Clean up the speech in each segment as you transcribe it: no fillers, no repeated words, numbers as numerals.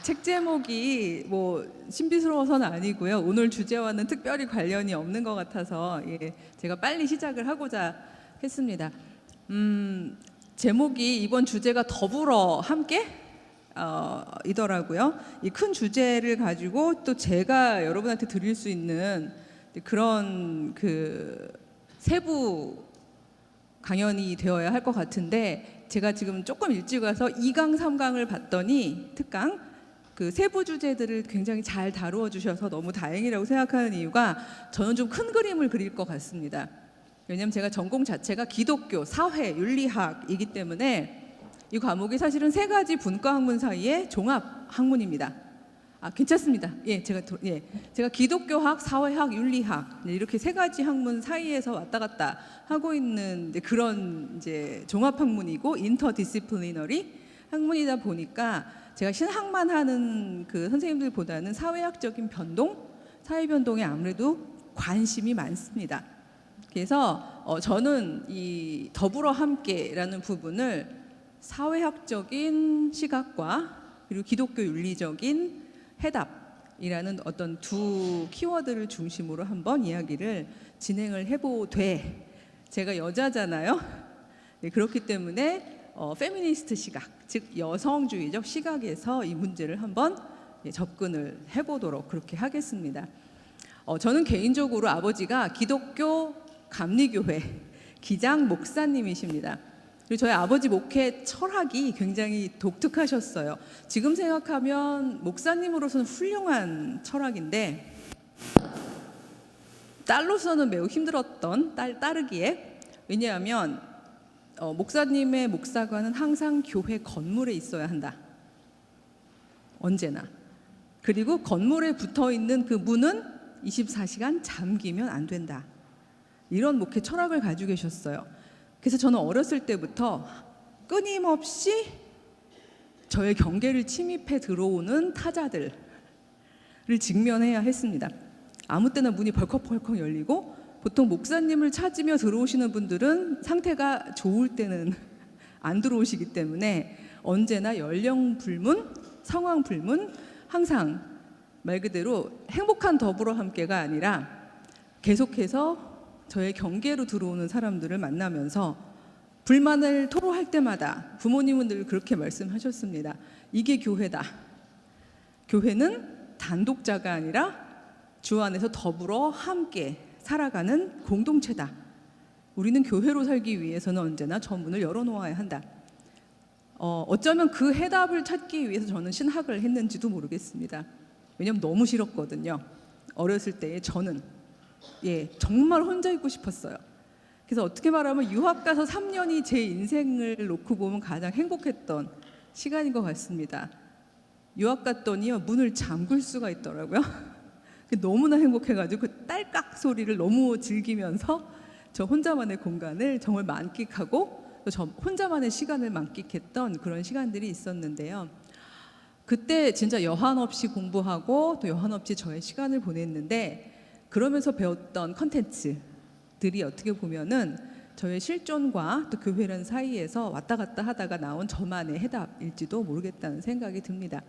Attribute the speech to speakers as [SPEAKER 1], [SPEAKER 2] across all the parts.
[SPEAKER 1] 책 제목이 뭐 신비스러워서는 아니고요. 오늘 주제와는 특별히 관련이 없는 것 같아서 제가 빨리 시작을 하고자 했습니다. 제목이 이번 주제가 더불어 함께 이더라고요. 이 큰 주제를 가지고 또 제가 여러분한테 드릴 수 있는 그런 세부 강연이 되어야 할 것 같은데, 제가 지금 조금 일찍 와서 2강, 3강을 봤더니 특강 세부 주제들을 굉장히 잘 다루어 주셔서 너무 다행이라고 생각하는 이유가, 저는 좀 큰 그림을 그릴 것 같습니다. 왜냐하면 제가 전공 자체가 기독교, 사회, 윤리학이기 때문에 이 과목이 사실은 3가지 분과 학문 사이의 종합 학문입니다. 괜찮습니다. 제가 기독교학, 사회학, 윤리학 이렇게 3가지 학문 사이에서 왔다 갔다 하고 있는 그런 종합 학문이고 인터디시플리너리 학문이다 보니까, 제가 신학만 하는 선생님들보다는 사회학적인 변동, 사회 변동에 아무래도 관심이 많습니다. 그래서 저는 이 더불어 함께라는 부분을 사회학적인 시각과 그리고 기독교 윤리적인 해답이라는 어떤 두 키워드를 중심으로 한번 이야기를 진행을 해보되, 제가 여자잖아요. 그렇기 때문에 페미니스트 시각, 즉 여성주의적 시각에서 이 문제를 한번 접근을 해보도록 그렇게 하겠습니다. 저는 개인적으로 아버지가 기독교 감리교회 기장 목사님이십니다. 그리고 저희 아버지 목회 철학이 굉장히 독특하셨어요. 지금 생각하면 목사님으로서는 훌륭한 철학인데, 딸로서는 매우 힘들었던 딸 따르기에. 왜냐하면 목사님의 목사관은 항상 교회 건물에 있어야 한다, 언제나. 그리고 건물에 붙어있는 그 문은 24시간 잠기면 안 된다, 이런 목회 철학을 가지고 계셨어요. 그래서 저는 어렸을 때부터 끊임없이 저의 경계를 침입해 들어오는 타자들을 직면해야 했습니다. 아무 때나 문이 벌컥벌컥 열리고, 보통 목사님을 찾으며 들어오시는 분들은 상태가 좋을 때는 안 들어오시기 때문에 언제나 연령 불문, 상황 불문, 항상 말 그대로 행복한 더불어 함께가 아니라 계속해서 저의 경계로 들어오는 사람들을 만나면서 불만을 토로할 때마다 부모님은 늘 그렇게 말씀하셨습니다. 이게 교회다. 교회는 단독자가 아니라 주 안에서 더불어 함께 살아가는 공동체다. 우리는 교회로 살기 위해서는 언제나 저 문을 열어놓아야 한다. 어쩌면 그 해답을 찾기 위해서 저는 신학을 했는지도 모르겠습니다. 왜냐하면 너무 싫었거든요. 어렸을 때에 저는 정말 혼자 있고 싶었어요. 그래서 어떻게 말하면 유학 가서 3년이 제 인생을 놓고 보면 가장 행복했던 시간인 것 같습니다. 유학 갔더니요, 문을 잠글 수가 있더라고요. 너무나 행복해가지고 그 딸깍 소리를 너무 즐기면서 저 혼자만의 공간을 정말 만끽하고, 또 저 혼자만의 시간을 만끽했던 그런 시간들이 있었는데요. 그때 진짜 여한 없이 공부하고 또 여한 없이 저의 시간을 보냈는데, 그러면서 배웠던 컨텐츠들이 어떻게 보면은 저의 실존과 또 교회라는 사이에서 왔다 갔다 하다가 나온 저만의 해답일지도 모르겠다는 생각이 듭니다.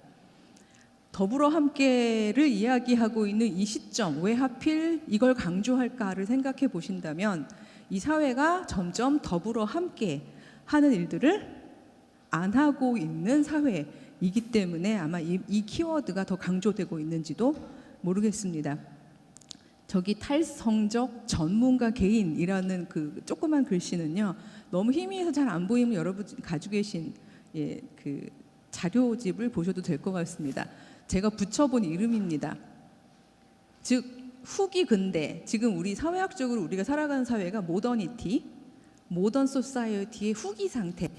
[SPEAKER 1] 더불어 함께를 이야기하고 있는 이 시점, 왜 하필 이걸 강조할까를 생각해 보신다면, 이 사회가 점점 더불어 함께 하는 일들을 안 하고 있는 사회이기 때문에 아마 이 키워드가 더 강조되고 있는지도 모르겠습니다. 저기 탈성적 전문가 개인이라는 그 조그만 글씨는요, 너무 희미해서 잘 안 보이면 여러분 가지고 계신 자료집을 보셔도 될 것 같습니다. 제가 붙여본 이름입니다. 즉 후기 근대, 지금 우리 사회학적으로 우리가 살아가는 사회가 모더니티, 모던 소사이어티의 후기 상태에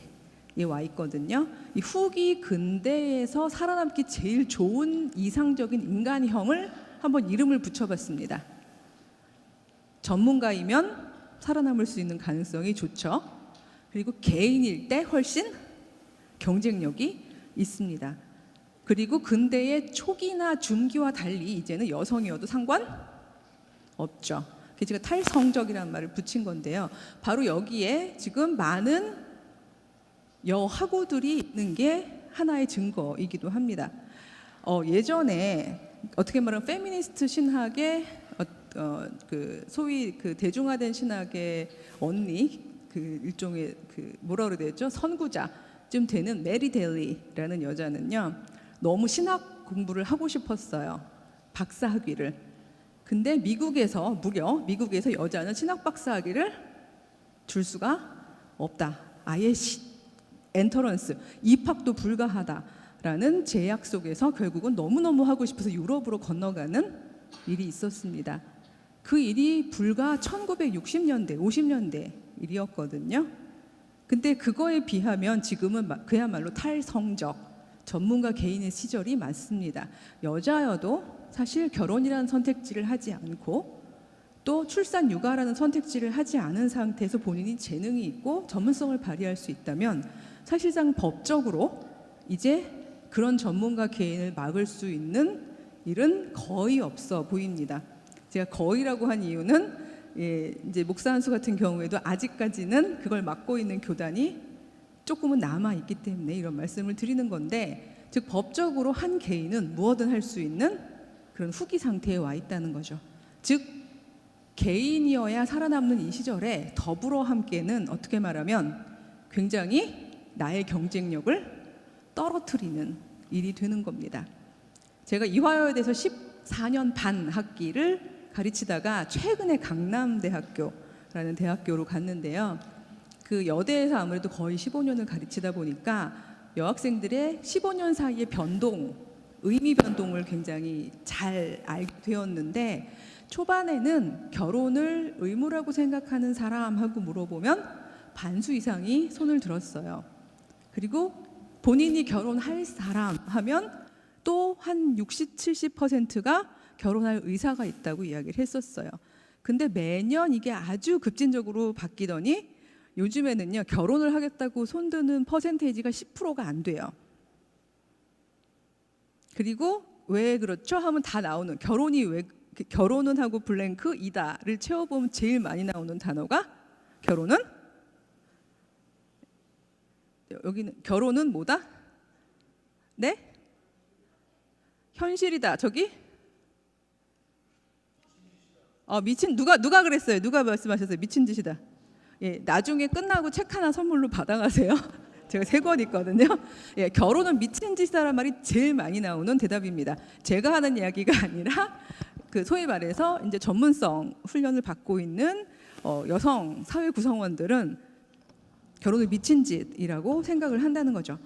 [SPEAKER 1] 와 있거든요. 이 후기 근대에서 살아남기 제일 좋은 이상적인 인간형을 한번 이름을 붙여봤습니다. 전문가이면 살아남을 수 있는 가능성이 좋죠. 그리고 개인일 때 훨씬 경쟁력이 있습니다. 그리고 근대의 초기나 중기와 달리 이제는 여성이어도 상관없죠. 그래서 제가 탈성적이라는 말을 붙인 건데요. 바로 여기에 지금 많은 여하고들이 있는 게 하나의 증거이기도 합니다. 예전에 어떻게 말하면 페미니스트 신학의 그 소위 그 대중화된 신학의 언니, 그 일종의 그 뭐라 그래야 되죠? 선구자쯤 되는 메리 델리라는 여자는요, 너무 신학 공부를 하고 싶었어요. 박사 학위를. 근데 미국에서 여자는 신학 박사 학위를 줄 수가 없다. 아예 엔터런스 입학도 불가하다라는 제약 속에서 결국은 너무너무 하고 싶어서 유럽으로 건너가는 일이 있었습니다. 그 일이 불과 1960년대, 50년대 일이었거든요. 근데 그거에 비하면 지금은 그야말로 탈성적 전문가 개인의 시절이 맞습니다. 여자여도 사실 결혼이라는 선택지를 하지 않고 또 출산 육아라는 선택지를 하지 않은 상태에서 본인이 재능이 있고 전문성을 발휘할 수 있다면 사실상 법적으로 이제 그런 전문가 개인을 막을 수 있는 일은 거의 없어 보입니다. 제가 거의라고 한 이유는 이제 목사 한수 같은 경우에도 아직까지는 그걸 막고 있는 교단이 조금은 남아 있기 때문에 이런 말씀을 드리는 건데, 즉 법적으로 한 개인은 무엇든 할 수 있는 그런 후기 상태에 와 있다는 거죠. 즉 개인이어야 살아남는 이 시절에 더불어 함께는 어떻게 말하면 굉장히 나의 경쟁력을 떨어뜨리는 일이 되는 겁니다. 제가 이화여대에서 14년 반 학기를 가르치다가 최근에 강남대학교라는 대학교로 갔는데요. 그 여대에서 아무래도 거의 15년을 가르치다 보니까 여학생들의 15년 사이의 변동, 의미 변동을 굉장히 잘 알게 되었는데, 초반에는 결혼을 의무라고 생각하는 사람하고 물어보면 반수 이상이 손을 들었어요. 그리고 본인이 결혼할 사람 하면 또 한 60, 70%가 결혼할 의사가 있다고 이야기를 했었어요. 근데 매년 이게 아주 급진적으로 바뀌더니 요즘에는요, 결혼을 하겠다고 손드는 퍼센테이지가 10%가 안 돼요. 그리고 왜 그렇죠? 하면 다 나오는, 결혼은 하고 블랭크 이다를 채워보면 제일 많이 나오는 단어가 결혼은? 여기는 결혼은 뭐다? 네? 현실이다. 저기? 미친, 누가 그랬어요? 누가 말씀하셨어요? 미친 짓이다. 예, 나중에 끝나고 책 하나 선물로 받아가세요. 제가 3권 있거든요. 예, 결혼은 미친 짓이다라는 말이 제일 많이 나오는 대답입니다. 제가 하는 이야기가 아니라 그 소위 말해서 이제 전문성 훈련을 받고 있는 여성 사회 구성원들은 결혼을 미친 짓이라고 생각을 한다는 거죠.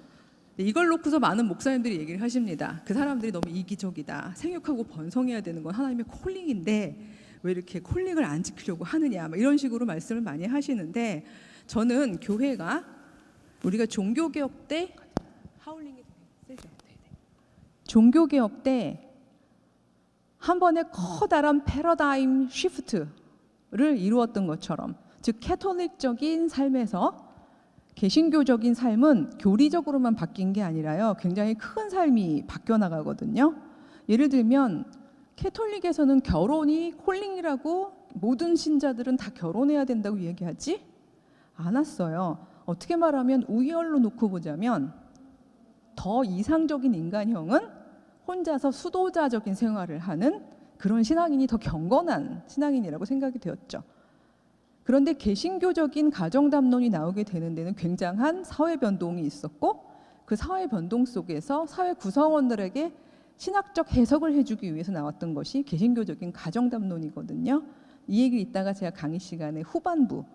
[SPEAKER 1] 이걸 놓고서 많은 목사님들이 얘기를 하십니다. 그 사람들이 너무 이기적이다. 생육하고 번성해야 되는 건 하나님의 콜링인데 왜 이렇게 콜링을 안 지키려고 하느냐, 이런 식으로 말씀을 많이 하시는데, 저는 교회가 우리가 종교개혁 때 하울링이 세죠. 종교개혁 때 한 번에 커다란 패러다임 쉬프트를 이루었던 것처럼, 즉 캐톨릭적인 삶에서 개신교적인 삶은 교리적으로만 바뀐 게 아니라요, 굉장히 큰 삶이 바뀌어 나가거든요. 예를 들면 캐톨릭에서는 결혼이 콜링이라고 모든 신자들은 다 결혼해야 된다고 얘기하지 않았어요. 어떻게 말하면 우열로 놓고 보자면 더 이상적인 인간형은 혼자서 수도자적인 생활을 하는 그런 신앙인이 더 경건한 신앙인이라고 생각이 되었죠. 그런데 개신교적인 가정담론이 나오게 되는 데는 굉장한 사회 변동이 있었고, 그 사회 변동 속에서 사회 구성원들에게 신학적 해석을 해주기 위해서 나왔던 것이 개신교적인 가정담론이거든요. 이 얘기를 이따가 제가 강의 시간에 후반부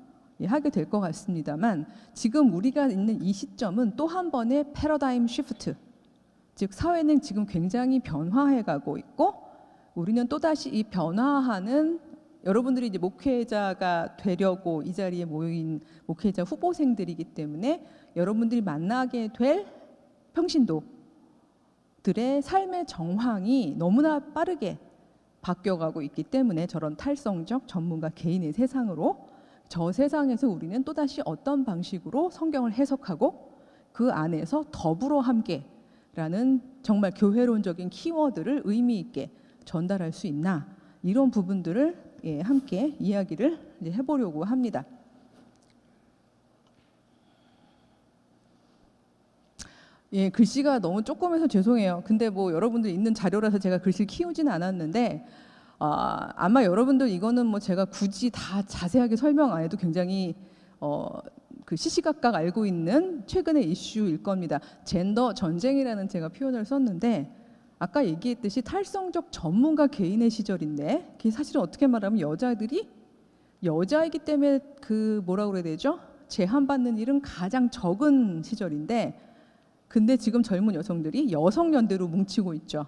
[SPEAKER 1] 하게 될 것 같습니다만, 지금 우리가 있는 이 시점은 또 한 번의 패러다임 쉬프트, 즉 사회는 지금 굉장히 변화해가고 있고, 우리는 또다시 이 변화하는, 여러분들이 이제 목회자가 되려고 이 자리에 모인 목회자 후보생들이기 때문에 여러분들이 만나게 될 평신도들의 삶의 정황이 너무나 빠르게 바뀌어가고 있기 때문에 저런 탈성적 전문가 개인의 세상으로, 저 세상에서 우리는 또다시 어떤 방식으로 성경을 해석하고 그 안에서 더불어 함께라는 정말 교회론적인 키워드를 의미 있게 전달할 수 있나, 이런 부분들을 함께 이야기를 이제 해보려고 합니다. 예, 글씨가 너무 조그매서 죄송해요. 근데 뭐 여러분들 있는 자료라서 제가 글씨를 키우지는 않았는데 아마 여러분들 이거는 뭐 제가 굳이 다 자세하게 설명 안 해도 굉장히 그 시시각각 알고 있는 최근의 이슈일 겁니다. 젠더 전쟁이라는 제가 표현을 썼는데 아까 얘기했듯이 탈성적 전문가 개인의 시절인데 그게 사실은 어떻게 말하면 여자들이 여자이기 때문에 그 뭐라 그래야 되죠? 제한받는 일은 가장 적은 시절인데 근데 지금 젊은 여성들이 여성연대로 뭉치고 있죠.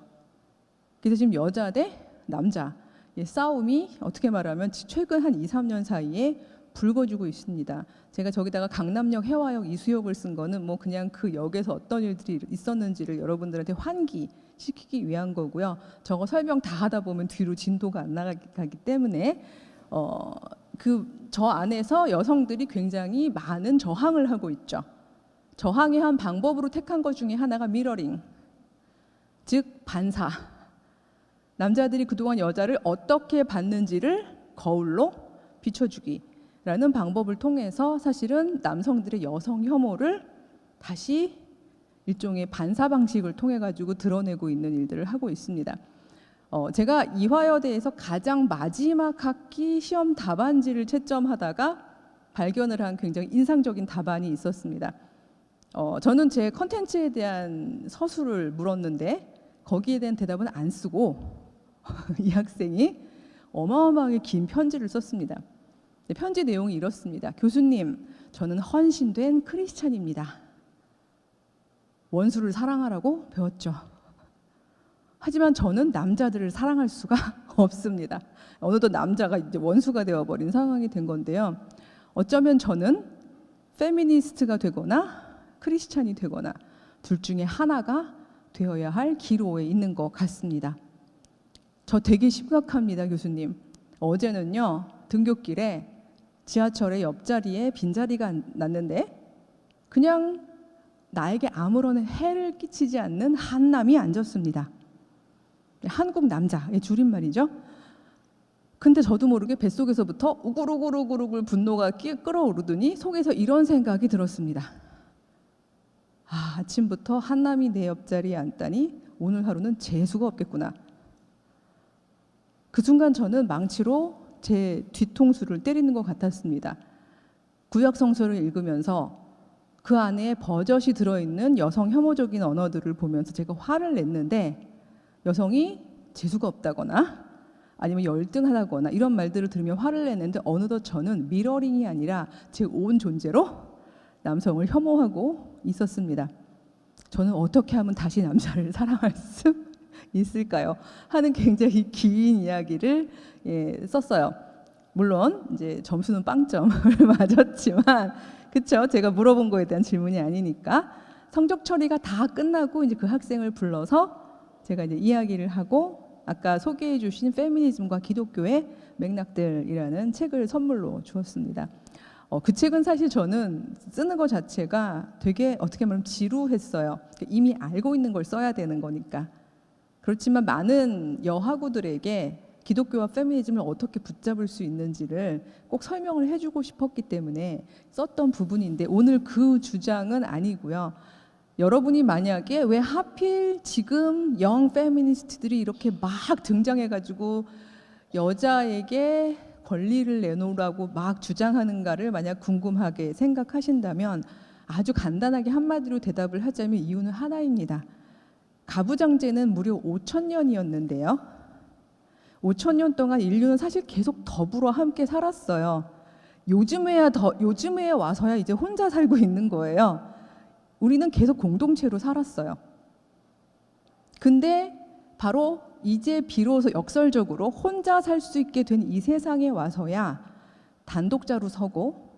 [SPEAKER 1] 그래서 지금 여자 대 남자 싸움이 어떻게 말하면 최근 한 2, 3년 사이에 불거지고 있습니다. 제가 저기다가 강남역, 해화역, 이수역을 쓴 거는 뭐 그냥 그 역에서 어떤 일들이 있었는지를 여러분들한테 환기시키기 위한 거고요. 저거 설명 다 하다 보면 뒤로 진도가 안 나가기 때문에 저 안에서 여성들이 굉장히 많은 저항을 하고 있죠. 저항의 한 방법으로 택한 것 중에 하나가 미러링, 즉 반사. 남자들이 그동안 여자를 어떻게 봤는지를 거울로 비춰주기라는 방법을 통해서 사실은 남성들의 여성 혐오를 다시 일종의 반사 방식을 통해 가지고 드러내고 있는 일들을 하고 있습니다. 제가 이화여대에서 가장 마지막 학기 시험 답안지를 채점하다가 발견을 한 굉장히 인상적인 답안이 있었습니다. 저는 제 컨텐츠에 대한 서술을 물었는데 거기에 대한 대답은 안 쓰고 이 학생이 어마어마하게 긴 편지를 썼습니다. 편지 내용이 이렇습니다. 교수님, 저는 헌신된 크리스찬입니다. 원수를 사랑하라고 배웠죠. 하지만 저는 남자들을 사랑할 수가 없습니다. 어느덧 남자가 이제 원수가 되어버린 상황이 된 건데요. 어쩌면 저는 페미니스트가 되거나 크리스찬이 되거나 둘 중에 하나가 되어야 할 기로에 있는 것 같습니다. 저 되게 심각합니다, 교수님. 어제는요, 등굣길에 지하철의 옆자리에 빈자리가 났는데 그냥 나에게 아무런 해를 끼치지 않는 한남이 앉았습니다. 한국 남자의 줄임말이죠. 근데 저도 모르게 뱃속에서부터 우글우글우글우글 분노가 끓어오르더니 속에서 이런 생각이 들었습니다. 아침부터 한남이 내 옆자리에 앉다니 오늘 하루는 재수가 없겠구나. 그 순간 저는 망치로 제 뒤통수를 때리는 것 같았습니다. 구약성서를 읽으면서 그 안에 버젓이 들어있는 여성 혐오적인 언어들을 보면서 제가 화를 냈는데 여성이 재수가 없다거나 아니면 열등하다거나 이런 말들을 들으며 화를 냈는데 어느덧 저는 미러링이 아니라 제 온 존재로 남성을 혐오하고 있었습니다. 저는 어떻게 하면 다시 남자를 사랑할 수 있을까요? 하는 굉장히 긴 이야기를 썼어요. 물론 이제 점수는 빵점을 맞았지만 그렇죠? 제가 물어본 거에 대한 질문이 아니니까 성적 처리가 다 끝나고 이제 그 학생을 불러서 제가 이제 이야기를 하고 아까 소개해 주신 페미니즘과 기독교의 맥락들이라는 책을 선물로 주었습니다. 그 책은 사실 저는 쓰는 것 자체가 되게 어떻게 말하면 지루했어요. 이미 알고 있는 걸 써야 되는 거니까. 그렇지만 많은 여하구들에게 기독교와 페미니즘을 어떻게 붙잡을 수 있는지를 꼭 설명을 해주고 싶었기 때문에 썼던 부분인데 오늘 그 주장은 아니고요. 여러분이 만약에 왜 하필 지금 영 페미니스트들이 이렇게 막 등장해가지고 여자에게 권리를 내놓으라고 막 주장하는가를 만약 궁금하게 생각하신다면 아주 간단하게 한마디로 대답을 하자면 이유는 하나입니다. 가부장제는 무려 5,000년이었는데요. 5,000년 동안 인류는 사실 계속 더불어 함께 살았어요. 요즘에 와서야 이제 혼자 살고 있는 거예요. 우리는 계속 공동체로 살았어요. 근데 바로 이제 비로소 역설적으로 혼자 살 수 있게 된 이 세상에 와서야 단독자로 서고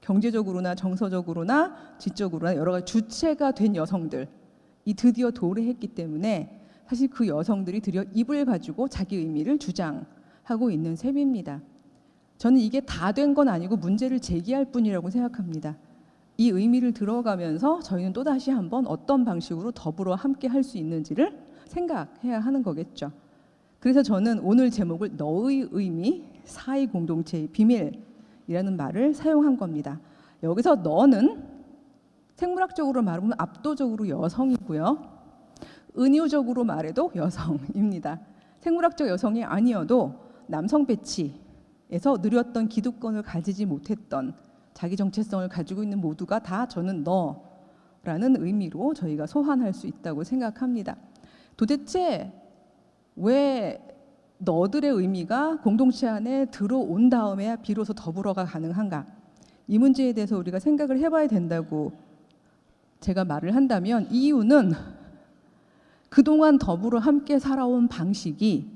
[SPEAKER 1] 경제적으로나 정서적으로나 지적으로나 여러 가지 주체가 된 여성들이 드디어 도래했기 때문에 사실 그 여성들이 드디어 입을 가지고 자기 의미를 주장하고 있는 셈입니다. 저는 이게 다 된 건 아니고 문제를 제기할 뿐이라고 생각합니다. 이 의미를 들어가면서 저희는 또다시 한번 어떤 방식으로 더불어 함께 할 수 있는지를 생각해야 하는 거겠죠. 그래서 저는 오늘 제목을 너의 의미, 사회 공동체의 비밀이라는 말을 사용한 겁니다. 여기서 너는 생물학적으로 말하면 압도적으로 여성이고요. 은유적으로 말해도 여성입니다. 생물학적 여성이 아니어도 남성 배치에서 누렸던 기득권을 가지지 못했던 자기 정체성을 가지고 있는 모두가 다 저는 너라는 의미로 저희가 소환할 수 있다고 생각합니다. 도대체 왜 너들의 의미가 공동체 안에 들어온 다음에야 비로소 더불어가 가능한가? 이 문제에 대해서 우리가 생각을 해봐야 된다고 제가 말을 한다면, 이유는 그동안 더불어 함께 살아온 방식이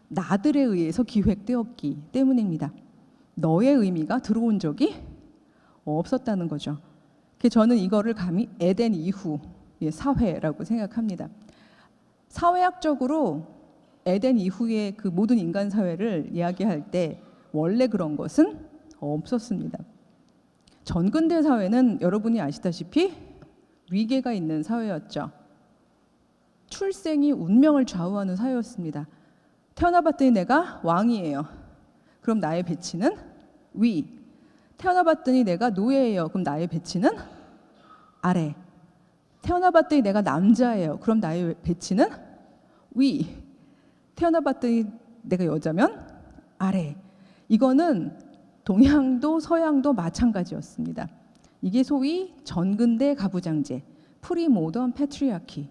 [SPEAKER 1] 나들에 의해서 기획되었기 때문입니다. 너의 의미가 들어온 적이 없었다는 거죠. 그래서 저는 이거를 감히 에덴 이후의 사회라고 생각합니다. 사회학적으로 에덴 이후의 그 모든 인간 사회를 이야기할 때 원래 그런 것은 없었습니다. 전근대 사회는 여러분이 아시다시피 위계가 있는 사회였죠. 출생이 운명을 좌우하는 사회였습니다. 태어나봤더니 내가 왕이에요. 그럼 나의 배치는 위. 태어나봤더니 내가 노예예요. 그럼 나의 배치는 아래. 태어나봤더니 내가 남자예요. 그럼 나의 배치는 위. 태어나봤더니 내가 여자면 아래. 이거는 동양도 서양도 마찬가지였습니다. 이게 소위 전근대 가부장제, 프리모던 패트리아키,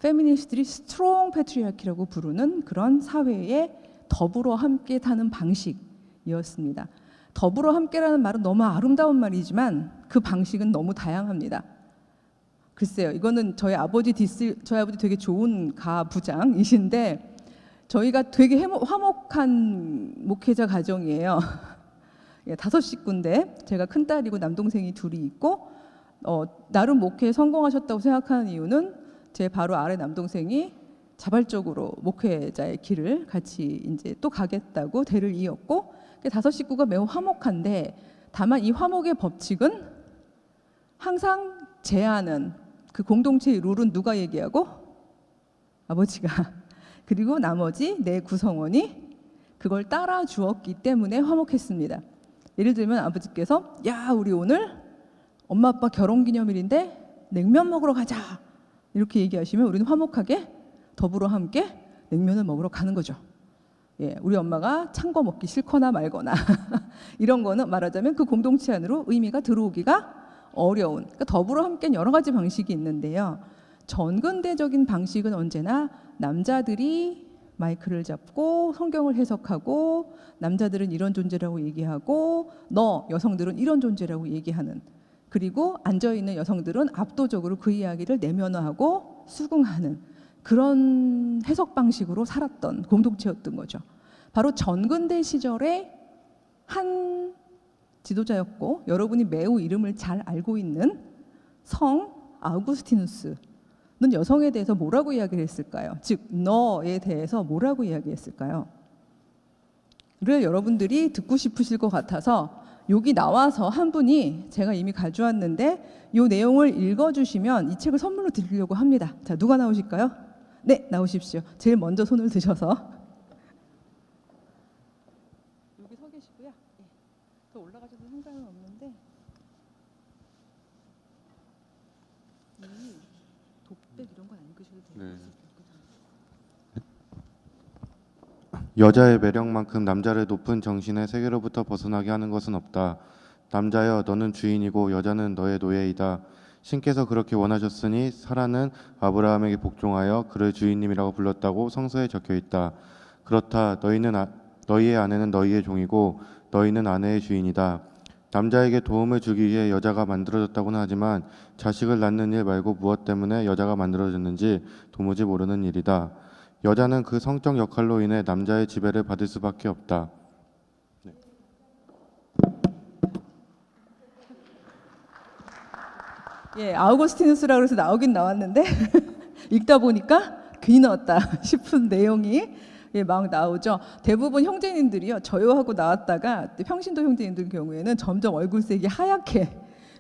[SPEAKER 1] 페미니스트들이 스트롱 패트리아키라고 부르는 그런 사회에 더불어 함께 사는 방식이었습니다. 더불어 함께라는 말은 너무 아름다운 말이지만 그 방식은 너무 다양합니다. 글쎄요, 이거는 저희 아버지 되게 좋은 가부장이신데 저희가 되게 화목한 목회자 가정이에요. 5식구인데 제가 큰딸이고 남동생이 둘이 있고 나름 목회에 성공하셨다고 생각하는 이유는 제 바로 아래 남동생이 자발적으로 목회자의 길을 같이 이제 또 가겠다고 대를 이었고 5식구가 매우 화목한데 다만 이 화목의 법칙은 항상 제안은 그 공동체의 룰은 누가 얘기하고? 아버지가. 그리고 나머지 내 구성원이 그걸 따라 주었기 때문에 화목했습니다. 예를 들면 아버지께서 야 우리 오늘 엄마 아빠 결혼기념일인데 냉면 먹으러 가자 이렇게 얘기하시면 우리는 화목하게 더불어 함께 냉면을 먹으러 가는 거죠. 예, 우리 엄마가 찬 거 먹기 싫거나 말거나 이런 거는 말하자면 그 공동체 안으로 의미가 들어오기가 어려운, 그러니까 더불어 함께는 여러 가지 방식이 있는데요. 전근대적인 방식은 언제나 남자들이 마이크를 잡고 성경을 해석하고 남자들은 이런 존재라고 얘기하고 너 여성들은 이런 존재라고 얘기하는, 그리고 앉아있는 여성들은 압도적으로 그 이야기를 내면화하고 수긍하는 그런 해석 방식으로 살았던 공동체였던 거죠. 바로 전근대 시절에 한 지도자였고 여러분이 매우 이름을 잘 알고 있는 성 아우구스티누스는 여성에 대해서 뭐라고 이야기를 했을까요? 즉 너에 대해서 뭐라고 이야기했을까요? 를 여러분들이 듣고 싶으실 것 같아서 여기 나와서 한 분이 제가 이미 가져왔는데 이 내용을 읽어주시면 이 책을 선물로 드리려고 합니다. 자, 누가 나오실까요? 네, 나오십시오. 제일 먼저 손을 드셔서 여기 서 계시고요. 네. 더 올라가셔도 상관은 없는데 이 독백 이런 건 안 읽으셔도 돼요.
[SPEAKER 2] 네. 여자의 매력만큼 남자를 높은 정신의 세계로부터 벗어나게 하는 것은 없다. 남자여 너는 주인이고 여자는 너의 노예이다. 신께서 그렇게 원하셨으니 사라는 아브라함에게 복종하여 그를 주인님이라고 불렀다고 성서에 적혀 있다. 그렇다. 너희의 아내는 너희의 종이고 너희는 아내의 주인이다. 남자에게 도움을 주기 위해 여자가 만들어졌다고는 하지만 자식을 낳는 일 말고 무엇 때문에 여자가 만들어졌는지 도무지 모르는 일이다. 여자는 그 성적 역할로 인해 남자의 지배를 받을 수밖에 없다. 네.
[SPEAKER 1] 예, 아우구스티누스라고 해서 나오긴 나왔는데 읽다 보니까 괜히 나왔다 싶은 내용이 예, 막 나오죠. 대부분 형제님들이요 저요하고 나왔다가 평신도 형제님들 경우에는 점점 얼굴색이 하얗게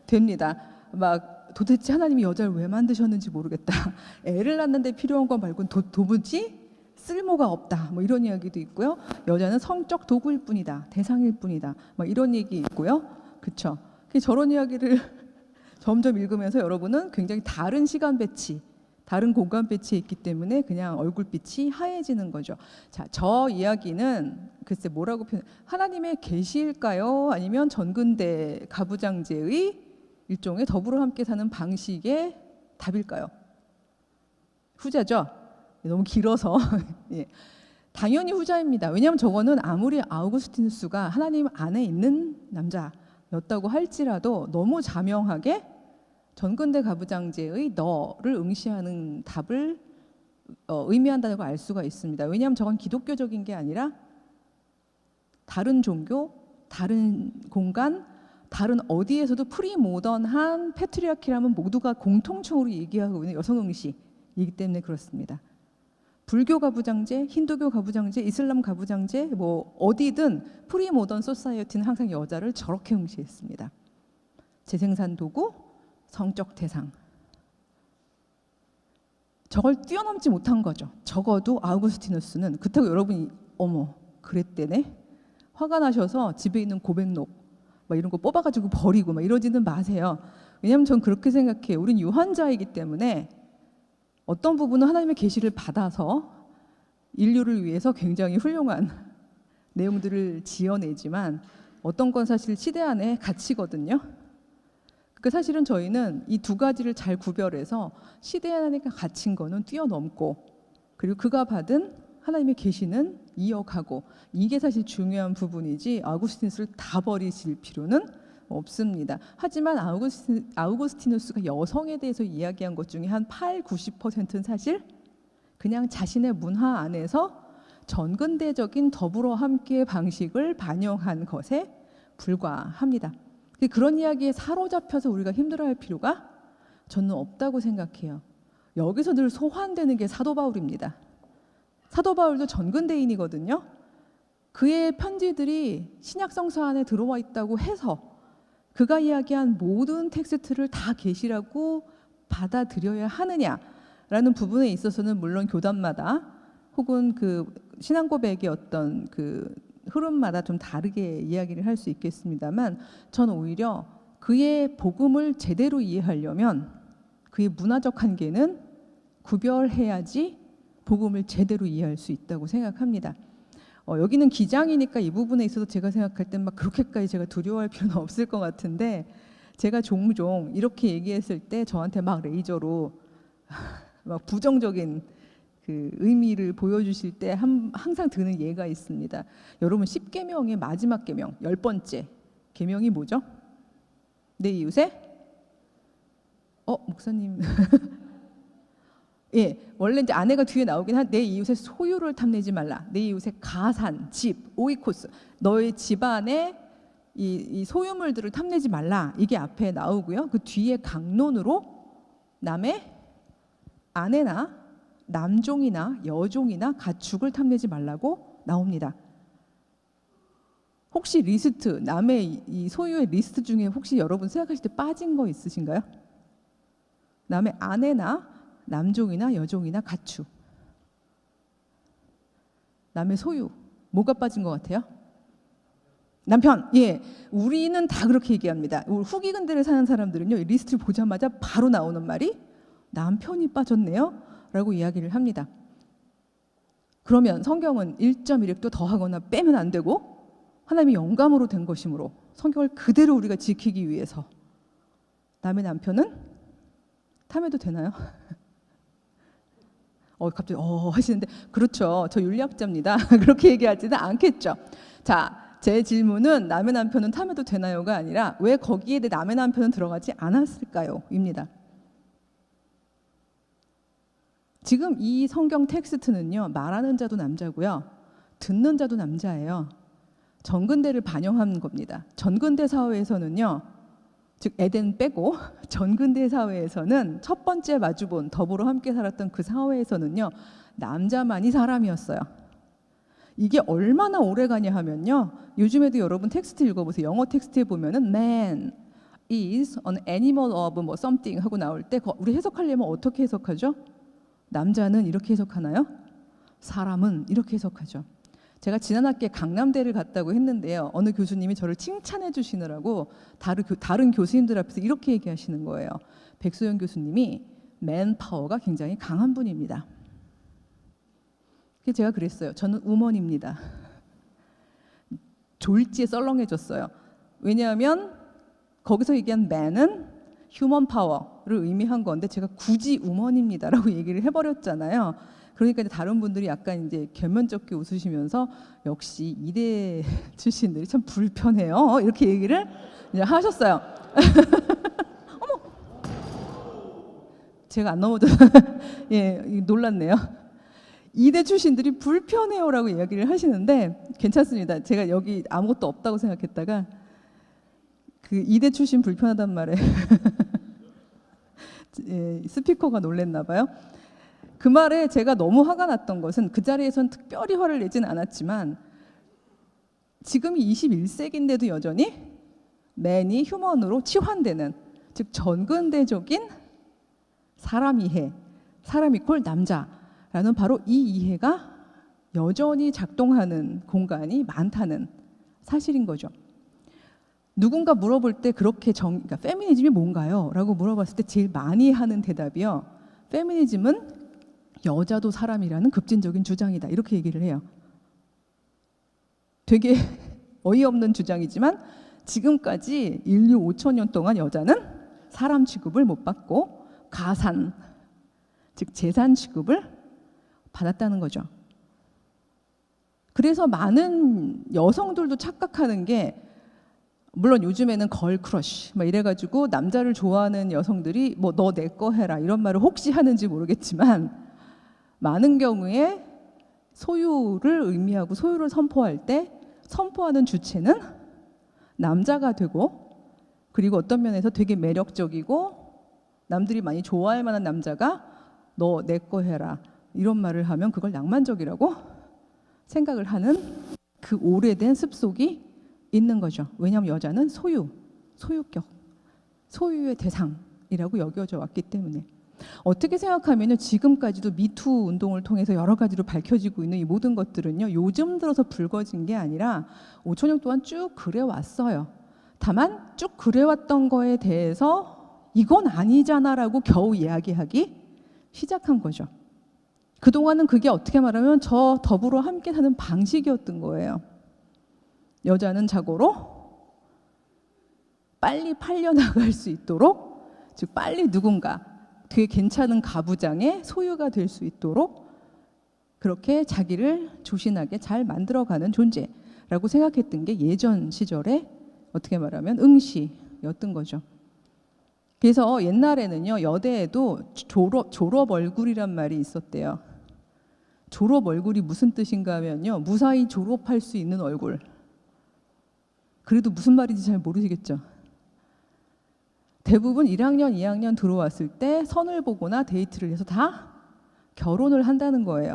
[SPEAKER 1] 됩니다. 막 도대체 하나님이 여자를 왜 만드셨는지 모르겠다. 애를 낳는데 필요한 것 말고는 도무지 쓸모가 없다. 뭐 이런 이야기도 있고요. 여자는 성적 도구일 뿐이다. 대상일 뿐이다. 뭐 이런 얘기 있고요. 그렇죠. 저런 이야기를 점점 읽으면서 여러분은 굉장히 다른 시간 배치, 다른 공간 배치에 있기 때문에 그냥 얼굴빛이 하얘지는 거죠. 자, 저 이야기는 글쎄 뭐라고 표현? 하나님의 계시일까요? 아니면 전근대 가부장제의 일종의 더불어 함께 사는 방식의 답일까요? 후자죠. 너무 길어서 예. 당연히 후자입니다. 왜냐하면 저거는 아무리 아우구스티누스가 하나님 안에 있는 남자였다고 할지라도 너무 자명하게 전근대 가부장제의 너를 응시하는 답을 의미한다고 알 수가 있습니다. 왜냐하면 저건 기독교적인 게 아니라 다른 종교, 다른 공간, 다른 어디에서도 프리모던한 패트리아키라면 모두가 공통적으로 얘기하고 있는 여성 응시이기 때문에 그렇습니다. 불교 가부장제, 힌두교 가부장제, 이슬람 가부장제 뭐 어디든 프리모던 소사이어티는 항상 여자를 저렇게 응시했습니다. 재생산 도구, 성적 대상. 저걸 뛰어넘지 못한 거죠. 적어도 아우구스티누스는. 그렇다고 여러분이 어머 그랬대네? 화가 나셔서 집에 있는 고백록 막 이런 거 뽑아가지고 버리고 막 이러지는 마세요. 왜냐하면 전 그렇게 생각해요. 우린 유한자이기 때문에 어떤 부분은 하나님의 계시를 받아서 인류를 위해서 굉장히 훌륭한 내용들을 지어내지만 어떤 건 사실 시대 안에 가치거든요. 그 사실은 저희는 이 두 가지를 잘 구별해서 시대 안에 갇힌 거는 뛰어넘고 그리고 그가 받은 하나님의 계시는 이어가고 이게 사실 중요한 부분이지 아우구스티누스를 다 버리실 필요는 없습니다. 하지만 아우구스티누스가 여성에 대해서 이야기한 것 중에 한 80~90%는 사실 그냥 자신의 문화 안에서 전근대적인 더불어 함께 방식을 반영한 것에 불과합니다. 그런 이야기에 사로잡혀서 우리가 힘들어할 필요가 저는 없다고 생각해요. 여기서 늘 소환되는 게 사도 바울입니다. 사도 바울도 전근대인이거든요. 그의 편지들이 신약 성서 안에 들어와 있다고 해서 그가 이야기한 모든 텍스트를 다 계시라고 받아들여야 하느냐라는 부분에 있어서는 물론 교단마다 혹은 그 신앙 고백의 어떤 그 흐름마다 좀 다르게 이야기를 할 수 있겠습니다만 저는 오히려 그의 복음을 제대로 이해하려면 그의 문화적 한계는 구별해야지 복음을 제대로 이해할 수 있다고 생각합니다. 여기는 기장이니까 이 부분에 있어서 제가 생각할 땐 막 그렇게까지 제가 두려워할 필요는 없을 것 같은데 제가 종종 이렇게 얘기했을 때 저한테 막 레이저로 막 부정적인 그 의미를 보여주실 때 항상 드는 예가 있습니다. 여러분 10계명의 마지막 계명 10번째 계명이 뭐죠? 내 이웃의 목사님 예, 원래 이제 아내가 뒤에 나오긴 한 내 이웃의 소유를 탐내지 말라. 내 이웃의 가산, 집, 오이코스, 너의 집안의 이 소유물들을 탐내지 말라. 이게 앞에 나오고요. 그 뒤에 강론으로 남의 아내나 남종이나 여종이나 가축을 탐내지 말라고 나옵니다. 혹시 리스트, 남의 이 소유의 리스트 중에 혹시 여러분 생각하실 때 빠진 거 있으신가요? 남의 아내나 남종이나 여종이나 가축, 남의 소유, 뭐가 빠진 것 같아요? 남편. 예, 우리는 다 그렇게 얘기합니다. 우리 후기 근대를 사는 사람들은요, 이 리스트를 보자마자 바로 나오는 말이 남편이 빠졌네요 라고 이야기를 합니다. 그러면 성경은 1.1획도 더하거나 빼면 안 되고 하나님의 영감으로 된 것이므로 성경을 그대로 우리가 지키기 위해서 남의 남편은 탐해도 되나요? 갑자기 하시는데 그렇죠. 저 윤리학자입니다. 그렇게 얘기하지는 않겠죠. 자, 제 질문은 남의 남편은 탐해도 되나요가 아니라 왜 거기에 내 남의 남편은 들어가지 않았을까요? 입니다. 지금 이 성경 텍스트는요. 말하는 자도 남자고요. 듣는 자도 남자예요. 전근대를 반영한 겁니다. 전근대 사회에서는요. 즉 에덴 빼고 전근대 사회에서는 첫 번째 마주본 더불어 함께 살았던 그 사회에서는요. 남자만이 사람이었어요. 이게 얼마나 오래가냐 하면요. 요즘에도 여러분 텍스트 읽어보세요. 영어 텍스트에 보면은 man is an animal of 뭐 something 하고 나올 때 우리 해석하려면 어떻게 해석하죠? 남자는 이렇게 해석하나요? 사람은 이렇게 해석하죠. 제가 지난 학기에 강남대를 갔다고 했는데요. 어느 교수님이 저를 칭찬해 주시느라고 다른 교수님들 앞에서 이렇게 얘기하시는 거예요. 백소연 교수님이 맨파워가 굉장히 강한 분입니다. 그래서 제가 그랬어요. 저는 우먼입니다. 졸지에 썰렁해졌어요. 왜냐하면 거기서 얘기한 man은 휴먼 파워를 의미한 건데 제가 굳이 우먼입니다라고 얘기를 해버렸잖아요. 그러니까 이제 다른 분들이 약간 이제 겸연쩍게 웃으시면서 역시 이대 출신들이 참 불편해요. 이렇게 얘기를 이제 하셨어요. 어머, 제가 안 넘어져서 예 놀랐네요. 이대 출신들이 불편해요라고 이야기를 하시는데 괜찮습니다. 제가 여기 아무것도 없다고 생각했다가 그 이대 출신 불편하단 말에 예, 스피커가 놀랬나 봐요. 그 말에 제가 너무 화가 났던 것은 그 자리에선 특별히 화를 내진 않았지만 지금이 21세기인데도 여전히 맨이 휴먼으로 치환되는, 즉 전근대적인 사람 이해, 사람 이퀄 남자라는 바로 이 이해가 여전히 작동하는 공간이 많다는 사실인 거죠. 누군가 물어볼 때 그렇게 그러니까 페미니즘이 뭔가요? 라고 물어봤을 때 제일 많이 하는 대답이요. 페미니즘은 여자도 사람이라는 급진적인 주장이다. 이렇게 얘기를 해요. 되게 어이없는 주장이지만 지금까지 인류 5천년 동안 여자는 사람 취급을 못 받고 가산, 즉 재산 취급을 받았다는 거죠. 그래서 많은 여성들도 착각하는 게, 물론 요즘에는 걸 크러쉬 막 이래가지고 남자를 좋아하는 여성들이 뭐 너 내 거 해라 이런 말을 혹시 하는지 모르겠지만 많은 경우에 소유를 의미하고 소유를 선포할 때 선포하는 주체는 남자가 되고, 그리고 어떤 면에서 되게 매력적이고 남들이 많이 좋아할 만한 남자가 너 내 거 해라 이런 말을 하면 그걸 낭만적이라고 생각을 하는 그 오래된 습속이 있는 거죠. 왜냐하면 여자는 소유격, 소유의 대상이라고 여겨져 왔기 때문에. 어떻게 생각하면요, 지금까지도 미투 운동을 통해서 여러 가지로 밝혀지고 있는 이 모든 것들은요, 요즘 들어서 불거진 게 아니라 5천 년 동안 쭉 그래왔어요. 다만 쭉 그래왔던 거에 대해서 이건 아니잖아라고 겨우 이야기하기 시작한 거죠. 그동안은 그게 어떻게 말하면 저 더불어 함께 사는 방식이었던 거예요. 여자는 자고로 빨리 팔려나갈 수 있도록, 즉 빨리 누군가 되게 괜찮은 가부장의 소유가 될 수 있도록 그렇게 자기를 조신하게 잘 만들어가는 존재라고 생각했던 게 예전 시절에 어떻게 말하면 응시였던 거죠. 그래서 옛날에는요, 여대에도 졸업 얼굴이란 말이 있었대요. 졸업 얼굴이 무슨 뜻인가 하면요, 무사히 졸업할 수 있는 얼굴. 그래도 무슨 말인지 잘 모르시겠죠. 대부분 1학년, 2학년 들어왔을 때 선을 보거나 데이트를 해서 다 결혼을 한다는 거예요.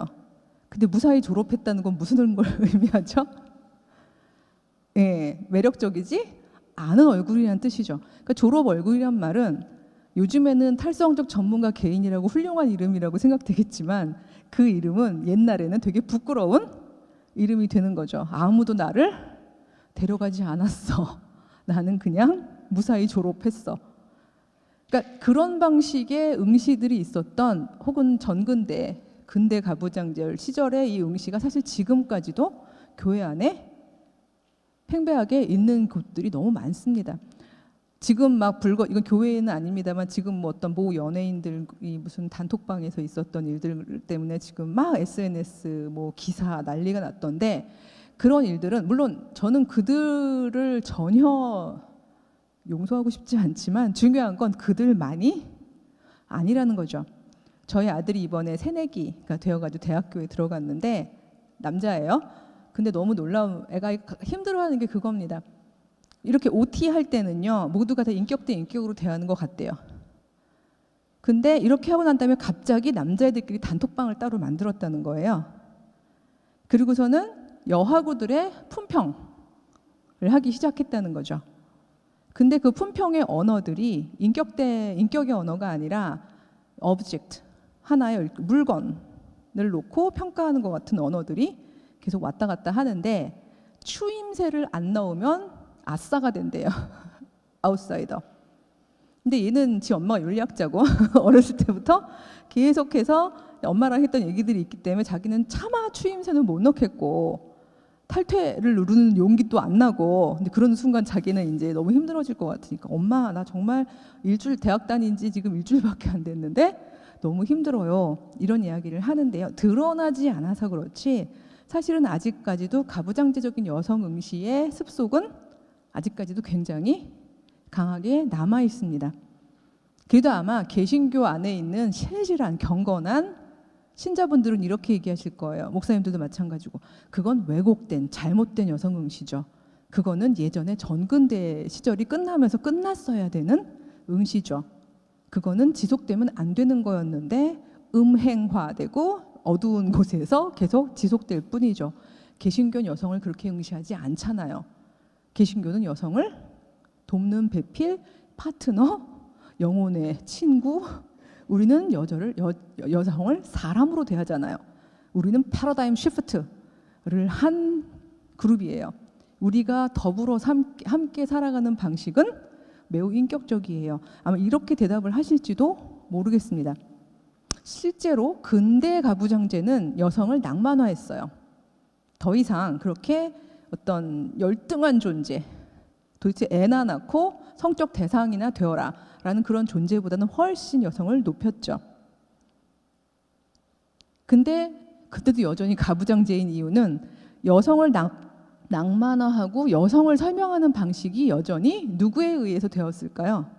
[SPEAKER 1] 근데 무사히 졸업했다는 건 무슨 걸 의미하죠? 예, 매력적이지 않은 얼굴이라는 뜻이죠. 그러니까 졸업 얼굴이란 말은 요즘에는 탈성적 전문가 개인이라고 훌륭한 이름이라고 생각되겠지만 그 이름은 옛날에는 되게 부끄러운 이름이 되는 거죠. 아무도 나를 데려가지 않았어. 나는 그냥 무사히 졸업했어. 그러니까 그런 방식의 응시들이 있었던, 혹은 전근대, 근대 가부장제열 시절의 이 응시가 사실 지금까지도 교회 안에 팽배하게 있는 곳들이 너무 많습니다. 지금 막 이건 교회는 아닙니다만 지금 뭐 어떤 모 연예인들이 무슨 단톡방에서 있었던 일들 때문에 지금 막 SNS 뭐 기사 난리가 났던데, 그런 일들은 물론 저는 그들을 전혀 용서하고 싶지 않지만 중요한 건 그들만이 아니라는 거죠. 저희 아들이 이번에 새내기가 되어가지고 대학교에 들어갔는데 남자예요. 근데 너무 놀라운, 애가 힘들어하는 게 그겁니다. 이렇게 OT 할 때는요, 모두가 다 인격 대 인격으로 대하는 것 같대요. 근데 이렇게 하고 난 다음에 갑자기 남자애들끼리 단톡방을 따로 만들었다는 거예요. 그리고서는 여하구들의 품평을 하기 시작했다는 거죠. 근데 그 품평의 언어들이 인격의 언어가 아니라 object, 하나의 물건을 놓고 평가하는 것 같은 언어들이 계속 왔다 갔다 하는데 추임새를 안 넣으면 아싸가 된대요. 아웃사이더. 근데 얘는 지 엄마가 윤리학자고 어렸을 때부터 계속해서 엄마랑 했던 얘기들이 있기 때문에 자기는 차마 추임새는 못 넣겠고 탈퇴를 누르는 용기도 안 나고, 근데 그런 순간 자기는 이제 너무 힘들어질 것 같으니까 엄마 나 정말 일주일 대학 다닌 지 지금 일주일밖에 안 됐는데 너무 힘들어요, 이런 이야기를 하는데요. 드러나지 않아서 그렇지 사실은 아직까지도 가부장제적인 여성 응시의 습속은 아직까지도 굉장히 강하게 남아 있습니다. 그래도 아마 개신교 안에 있는 실실한 경건한 신자분들은 이렇게 얘기하실 거예요. 목사님들도 마찬가지고 그건 왜곡된 잘못된 여성 응시죠. 그거는 예전에 전근대 시절이 끝나면서 끝났어야 되는 응시죠. 그거는 지속되면 안 되는 거였는데 음행화되고 어두운 곳에서 계속 지속될 뿐이죠. 개신교는 여성을 그렇게 응시하지 않잖아요. 개신교는 여성을 돕는 배필, 파트너, 영혼의 친구, 우리는 여성을 사람으로 대하잖아요. 우리는 패러다임 시프트를 한 그룹이에요. 우리가 더불어 함께 살아가는 방식은 매우 인격적이에요. 아마 이렇게 대답을 하실지도 모르겠습니다. 실제로 근대 가부장제는 여성을 낭만화했어요. 더 이상 그렇게 어떤 열등한 존재, 도대체 애나 낳고 성적 대상이나 되어라 라는 그런 존재보다는 훨씬 여성을 높였죠. 근데 그때도 여전히 가부장제인 이유는 여성을 낭만화하고 여성을 설명하는 방식이 여전히 누구에 의해서 되었을까요?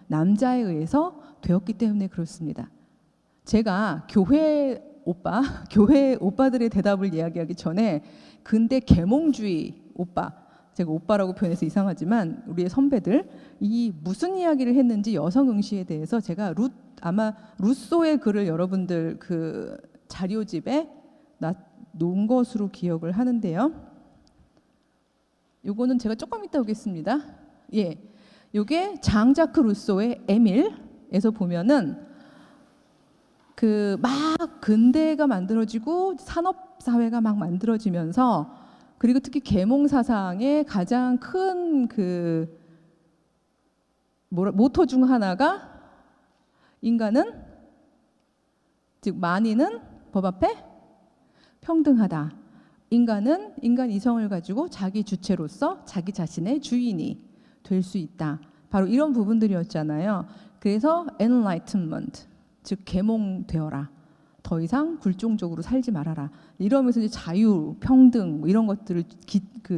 [SPEAKER 1] 남자에 의해서 되었기 때문에 그렇습니다. 제가 교회 오빠들의 대답을 이야기하기 전에 근대 계몽주의 오빠, 제가 오빠라고 표현해서 이상하지만 우리의 선배들 이 무슨 이야기를 했는지 여성 응시에 대해서 제가 아마 루소의 글을 여러분들 그 자료집에 놓은 것으로 기억을 하는데요. 요거는 제가 조금 이따 오겠습니다. 예, 요게 장자크 루소의 에밀에서 보면은 그 막 근대가 만들어지고 산업 사회가 막 만들어지면서, 그리고 특히 계몽 사상의 가장 큰 그 모토 중 하나가 인간은, 즉 만인은 법 앞에 평등하다. 인간 이성을 가지고 자기 주체로서 자기 자신의 주인이 될 수 있다. 바로 이런 부분들이었잖아요. 그래서 enlightenment, 즉 계몽되어라. 더 이상 굴종적으로 살지 말아라. 이러면서 이제 자유, 평등 뭐 이런 것들을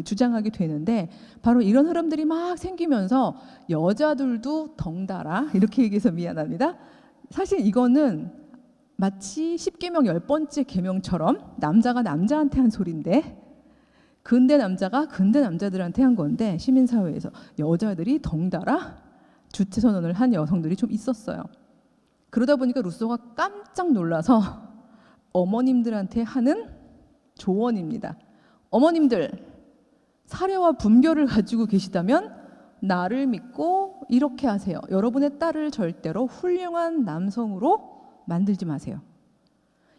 [SPEAKER 1] 주장하게 되는데, 바로 이런 흐름들이 막 생기면서 여자들도 덩달아, 이렇게 얘기해서 미안합니다. 사실 이거는 마치 10계명 10번째 계명처럼 남자가 남자한테 한 소리인데, 근대 남자가 근대 남자들한테 한 건데, 시민사회에서 여자들이 덩달아 주체 선언을 한 여성들이 좀 있었어요. 그러다 보니까 루소가 깜짝 놀라서 어머님들한테 하는 조언입니다. 어머님들, 사례와 분별을 가지고 계시다면 나를 믿고 이렇게 하세요. 여러분의 딸을 절대로 훌륭한 남성으로 만들지 마세요.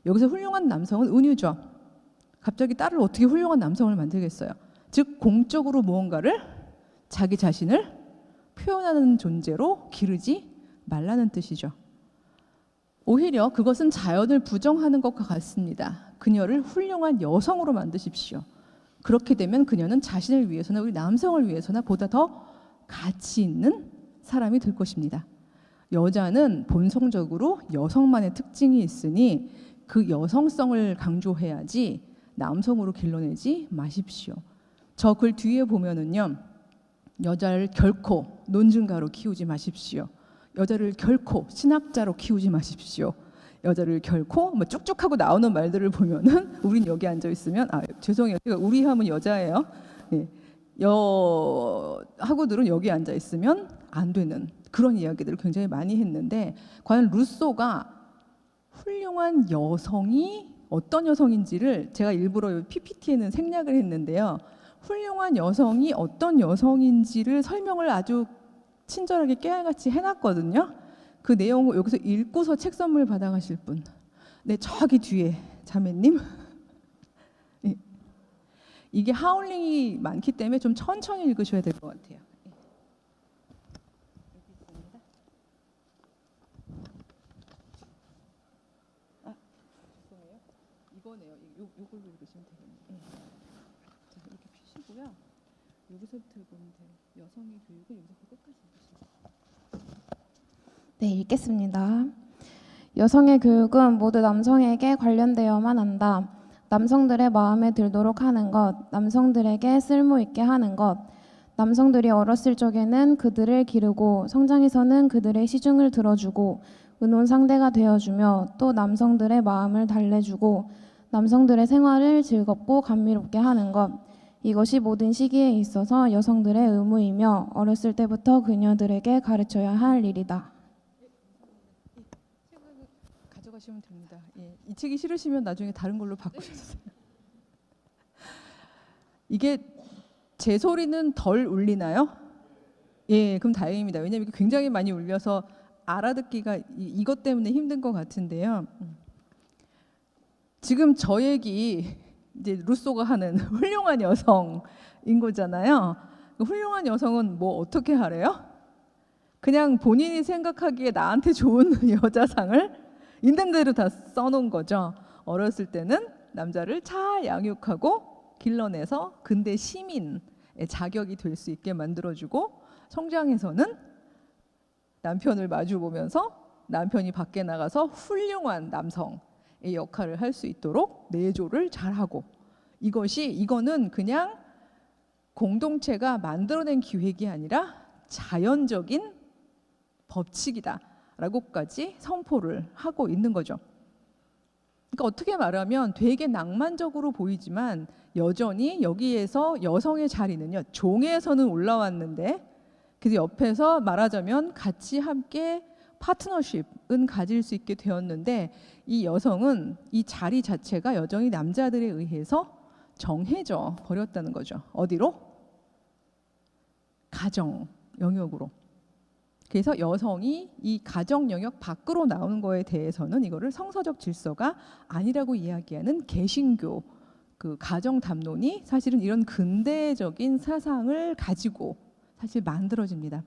[SPEAKER 1] 여기서 훌륭한 남성은 은유죠. 갑자기 딸을 어떻게 훌륭한 남성을 만들겠어요? 즉 공적으로 무언가를, 자기 자신을 표현하는 존재로 기르지 말라는 뜻이죠. 오히려 그것은 자연을 부정하는 것과 같습니다. 그녀를 훌륭한 여성으로 만드십시오. 그렇게 되면 그녀는 자신을 위해서나 우리 남성을 위해서나 보다 더 가치 있는 사람이 될 것입니다. 여자는 본성적으로 여성만의 특징이 있으니 그 여성성을 강조해야지 남성으로 길러내지 마십시오. 저 글 뒤에 보면은요, 여자를 결코 논증가로 키우지 마십시오. 여자를 결코 신학자로 키우지 마십시오. 여자를 결코 뭐 쭉쭉 하고 나오는 말들을 보면은 우린 여기 앉아 있으면 죄송해요. 제가 우리 하면 여자예요. 예. 하고들은 여기 앉아 있으면 안 되는 그런 이야기들을 굉장히 많이 했는데, 과연 루소가 훌륭한 여성이 어떤 여성인지를 제가 일부러 PPT에는 생략을 했는데요. 훌륭한 여성이 어떤 여성인지를 설명을 아주 친절하게 깨알같이 해놨거든요. 그 내용을 여기서 읽고서 책 선물 받아가실 분, 네, 저기 뒤에 자매님 이게 하울링이 많기 때문에 좀 천천히 읽으셔야 될 것 같아요. 죄송해요. 이거네요. 요걸로 읽으시면 되겠네요. 자, 이렇게 펴시고요. 여기서부터 보면 돼요. 여성의 교육은 여기서 끝까지 읽으시면 돼요.
[SPEAKER 3] 네, 읽겠습니다. 여성의 교육은 모두 남성에게 관련되어만 한다. 남성들의 마음에 들도록 하는 것, 남성들에게 쓸모 있게 하는 것, 남성들이 어렸을 적에는 그들을 기르고 성장해서는 그들의 시중을 들어주고 의논 상대가 되어주며 또 남성들의 마음을 달래주고 남성들의 생활을 즐겁고 감미롭게 하는 것, 이것이 모든 시기에 있어서 여성들의 의무이며 어렸을 때부터 그녀들에게 가르쳐야 할 일이다.
[SPEAKER 1] 가져가시면 됩니다. 예, 이 책이 싫으시면 나중에 다른 걸로 바꾸셔도 돼요. 이게 제 소리는 덜 울리나요? 예, 그럼 다행입니다. 왜냐하면 이게 굉장히 많이 울려서 알아듣기가 이것 때문에 힘든 것 같은데요. 지금 저 얘기 이제 루소가 하는 훌륭한 여성인 거잖아요. 훌륭한 여성은 뭐 어떻게 하래요? 그냥 본인이 생각하기에 나한테 좋은 여자상을 있는 대로 다 써놓은 거죠. 어렸을 때는 남자를 잘 양육하고 길러내서 근대 시민의 자격이 될 수 있게 만들어주고 성장해서는 남편을 마주보면서 남편이 밖에 나가서 훌륭한 남성의 역할을 할 수 있도록 내조를 잘하고 이거는 그냥 공동체가 만들어낸 기획이 아니라 자연적인 법칙이다라고까지 선포를 하고 있는 거죠. 그러니까 어떻게 말하면 되게 낭만적으로 보이지만 여전히 여기에서 여성의 자리는요, 종에서는 올라왔는데 그래서 옆에서 말하자면 같이 함께 파트너십은 가질 수 있게 되었는데 이 여성은 이 자리 자체가 여전히 남자들에 의해서 정해져 버렸다는 거죠. 어디로? 가정 영역으로. 그래서 여성이 이 가정 영역 밖으로 나오는 거에 대해서는 이거를 성서적 질서가 아니라고 이야기하는 개신교 그 가정 담론이 사실은 이런 근대적인 사상을 가지고 사실 만들어집니다.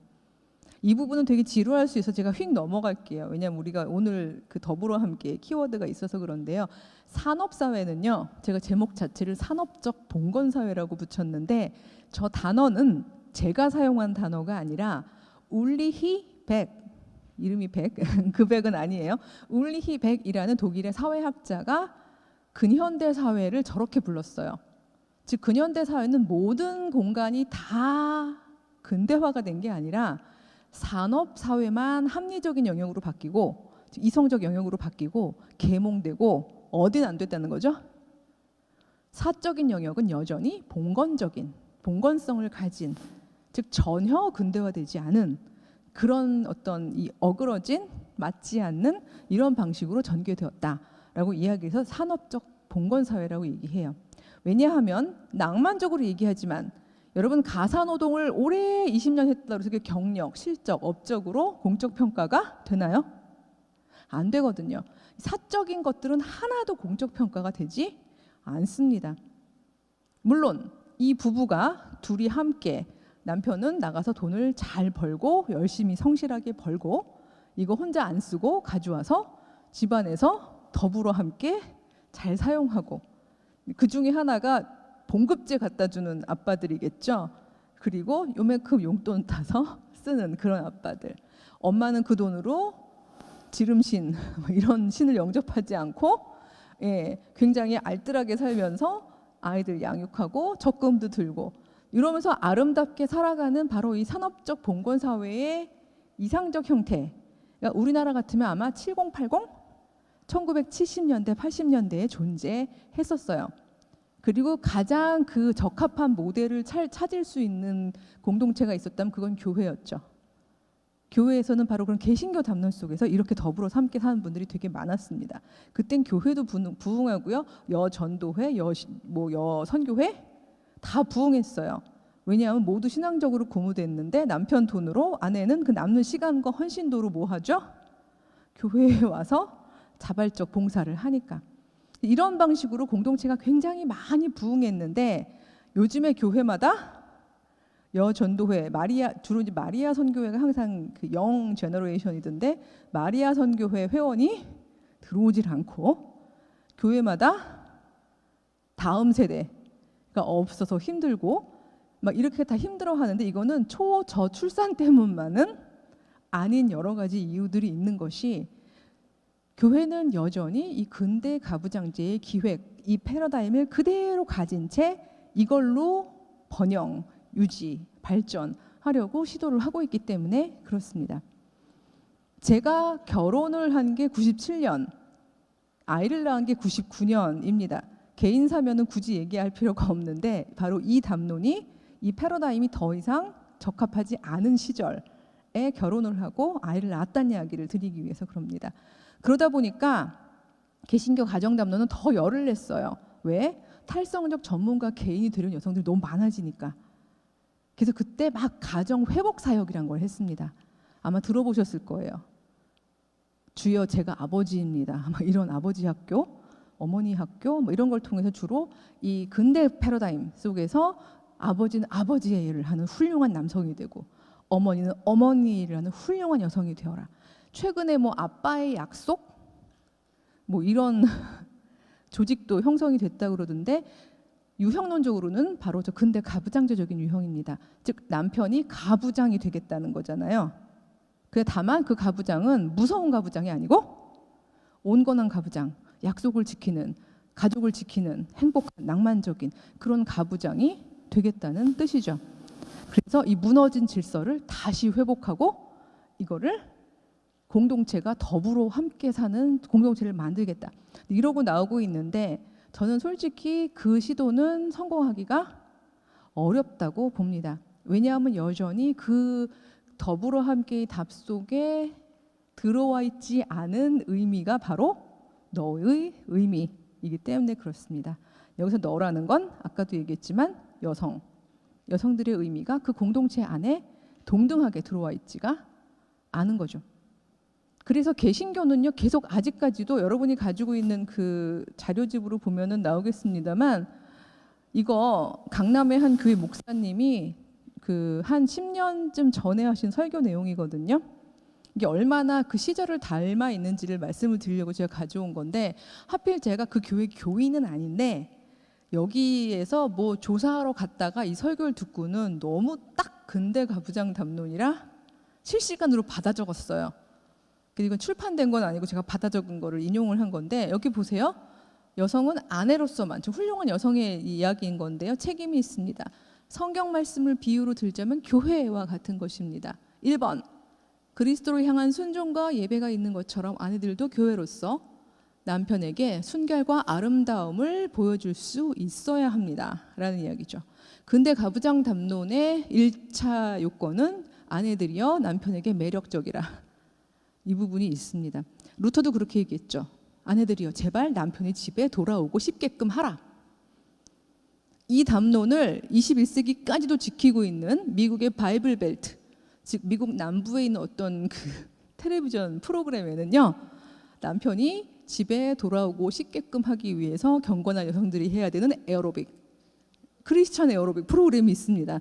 [SPEAKER 1] 이 부분은 되게 지루할 수 있어서 제가 휙 넘어갈게요. 왜냐하면 우리가 오늘 그 더불어 함께 키워드가 있어서 그런데요. 산업사회는요, 제가 제목 자체를 산업적 봉건사회라고 붙였는데 저 단어는 제가 사용한 단어가 아니라 울리히 백, 이름이 백, 그 백은 아니에요. 울리히 백이라는 독일의 사회학자가 근현대 사회를 저렇게 불렀어요. 즉 근현대 사회는 모든 공간이 다 근대화가 된 게 아니라 산업 사회만 합리적인 영역으로 바뀌고 이성적 영역으로 바뀌고 계몽되고 어디는 안 됐다는 거죠. 사적인 영역은 여전히 봉건성을 가진, 즉 전혀 근대화되지 않은 그런 어떤 이 어그러진 맞지 않는 이런 방식으로 전개되었다라고 이야기해서 산업적 봉건사회라고 얘기해요. 왜냐하면 낭만적으로 얘기하지만 여러분 가사노동을 오래 20년 했다고 해서 그게 경력, 실적, 업적으로 공적 평가가 되나요? 안 되거든요. 사적인 것들은 하나도 공적 평가가 되지 않습니다. 물론 이 부부가 둘이 함께 남편은 나가서 돈을 잘 벌고 열심히 성실하게 벌고 이거 혼자 안 쓰고 가져와서 집안에서 더불어 함께 잘 사용하고 그 중에 하나가 봉급제 갖다 주는 아빠들이겠죠. 그리고 요만큼 용돈 타서 쓰는 그런 아빠들. 엄마는 그 돈으로 지름신 이런 신을 영접하지 않고 굉장히 알뜰하게 살면서 아이들 양육하고 적금도 들고 이러면서 아름답게 살아가는 바로 이 산업적 봉건 사회의 이상적 형태. 그러니까 우리나라 같으면 아마 7080, 1970년대, 80년대에 존재했었어요. 그리고 가장 그 적합한 모델을 찾을 수 있는 공동체가 있었다면 그건 교회였죠. 교회에서는 바로 그런 개신교 담론 속에서 이렇게 더불어 함께 사는 분들이 되게 많았습니다. 그땐 교회도 부흥하고요, 여전도회, 여선교회 다 부흥했어요. 왜냐하면 모두 신앙적으로 고무됐는데 남편 돈으로 아내는 그 남는 시간과 헌신도로 뭐 하죠? 교회에 와서 자발적 봉사를 하니까. 이런 방식으로 공동체가 굉장히 많이 부흥했는데 요즘에 교회마다 여전도회 주로 이제 마리아 선교회가 항상 그 영 제너레이션이던데 마리아 선교회 회원이 들어오질 않고 교회마다 다음 세대가 없어서 힘들고 막 이렇게 다 힘들어하는데 이거는 초저출산 때문만은 아닌 여러 가지 이유들이 있는 것이 교회는 여전히 이 근대 가부장제의 기획, 이 패러다임을 그대로 가진 채 이걸로 번영, 유지, 발전하려고 시도를 하고 있기 때문에 그렇습니다. 제가 결혼을 한 게 97년, 아이를 낳은 게 99년입니다. 개인 사면은 굳이 얘기할 필요가 없는데 바로 이 담론이 이 패러다임이 더 이상 적합하지 않은 시절에 결혼을 하고 아이를 낳았다는 이야기를 드리기 위해서 그럽니다. 그러다 보니까 개신교 가정 담론은 더 열을 냈어요. 왜? 탈성적 전문가 개인이 되려는 여성들이 너무 많아지니까. 그래서 그때 막 가정 회복 사역이란 걸 했습니다. 아마 들어보셨을 거예요. 주여 제가 아버지입니다. 막 이런 아버지 학교, 어머니 학교 뭐 이런 걸 통해서 주로 이 근대 패러다임 속에서 아버지는 아버지의 일을 하는 훌륭한 남성이 되고 어머니는 어머니의 일을 하는 훌륭한 여성이 되어라. 최근에 뭐 아빠의 약속 뭐 이런 조직도 형성이 됐다고 그러던데 유형론적으로는 바로 저 근대 가부장제적인 유형입니다. 즉 남편이 가부장이 되겠다는 거잖아요. 근데 다만 그 가부장은 무서운 가부장이 아니고 온건한 가부장, 약속을 지키는, 가족을 지키는 행복한 낭만적인 그런 가부장이 되겠다는 뜻이죠. 그래서 이 무너진 질서를 다시 회복하고 이거를 공동체가 더불어 함께 사는 공동체를 만들겠다. 이러고 나오고 있는데 저는 솔직히 그 시도는 성공하기가 어렵다고 봅니다. 왜냐하면 여전히 그 더불어 함께의 답 속에 들어와 있지 않은 의미가 바로 너의 의미이기 때문에 그렇습니다. 여기서 너라는 건 아까도 얘기했지만 여성들의 의미가 그 공동체 안에 동등하게 들어와 있지가 않은 거죠. 그래서 개신교는요 계속 아직까지도 여러분이 가지고 있는 그 자료집으로 보면은 나오겠습니다만 이거 강남의 한 교회 목사님이 그 한 10년쯤 전에 하신 설교 내용이거든요. 이게 얼마나 그 시절을 닮아 있는지를 말씀을 드리려고 제가 가져온 건데 하필 제가 그 교회 교인은 아닌데 여기에서 뭐 조사하러 갔다가 이 설교를 듣고는 너무 딱 근대 가부장 담론이라 실시간으로 받아 적었어요. 이건 출판된 건 아니고 제가 받아 적은 거를 인용을 한 건데 여기 보세요. 여성은 아내로서만 훌륭한 여성의 이야기인 건데요. 책임이 있습니다. 성경 말씀을 비유로 들자면 교회와 같은 것입니다. 1번 그리스도를 향한 순종과 예배가 있는 것처럼 아내들도 교회로서 남편에게 순결과 아름다움을 보여줄 수 있어야 합니다. 라는 이야기죠. 근데 가부장 담론의 1차 요건은 아내들이여 남편에게 매력적이라. 이 부분이 있습니다. 루터도 그렇게 얘기했죠. 아내들이여 제발 남편이 집에 돌아오고 싶게끔 하라. 이 담론을 21세기까지도 지키고 있는 미국의 바이블 벨트, 즉 미국 남부에 있는 어떤 그 텔레비전 프로그램에는요. 남편이 집에 돌아오고 싶게끔 하기 위해서 경건한 여성들이 해야 되는 에어로빅, 크리스천 에어로빅 프로그램이 있습니다.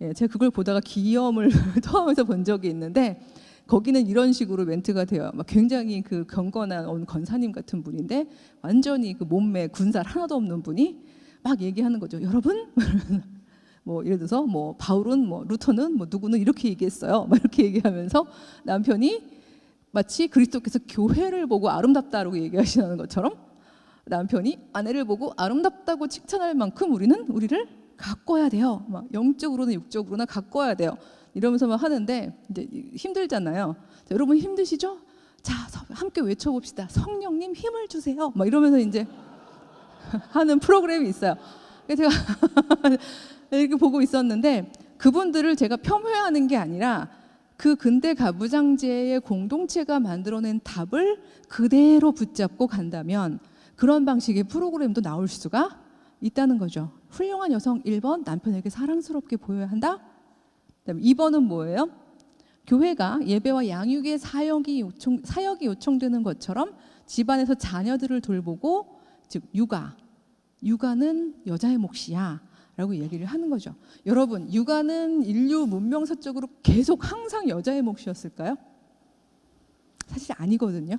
[SPEAKER 1] 예, 제가 그걸 보다가 기염을 토하면서 본 적이 있는데 거기는 이런 식으로 멘트가 돼요. 막 굉장히 그 경건한 권사님 같은 분인데 완전히 그 몸매 군살 하나도 없는 분이 막 얘기하는 거죠. 여러분, 뭐 예를 들어서 뭐 바울은 뭐 루터는 뭐 누구는 이렇게 얘기했어요. 막 이렇게 얘기하면서 남편이 마치 그리스도께서 교회를 보고 아름답다라고 얘기하시는 것처럼 남편이 아내를 보고 아름답다고 칭찬할 만큼 우리를 가꿔야 돼요. 막 영적으로나 육적으로나 가꿔야 돼요. 이러면서 막 하는데 이제 힘들잖아요. 자, 여러분 힘드시죠? 자, 함께 외쳐봅시다. 성령님 힘을 주세요. 막 이러면서 이제 하는 프로그램이 있어요. 그래서 제가 이렇게 보고 있었는데 그분들을 제가 폄훼하는 게 아니라 그 근대 가부장제의 공동체가 만들어낸 답을 그대로 붙잡고 간다면 그런 방식의 프로그램도 나올 수가 있다는 거죠. 훌륭한 여성 1번 남편에게 사랑스럽게 보여야 한다. 2번은 뭐예요? 교회가 예배와 양육의 사역이 요청되는 것처럼 집안에서 자녀들을 돌보고 즉 육아는 여자의 몫이야 라고 얘기를 하는 거죠. 여러분, 육아는 인류 문명사적으로 계속 항상 여자의 몫이었을까요? 사실 아니거든요.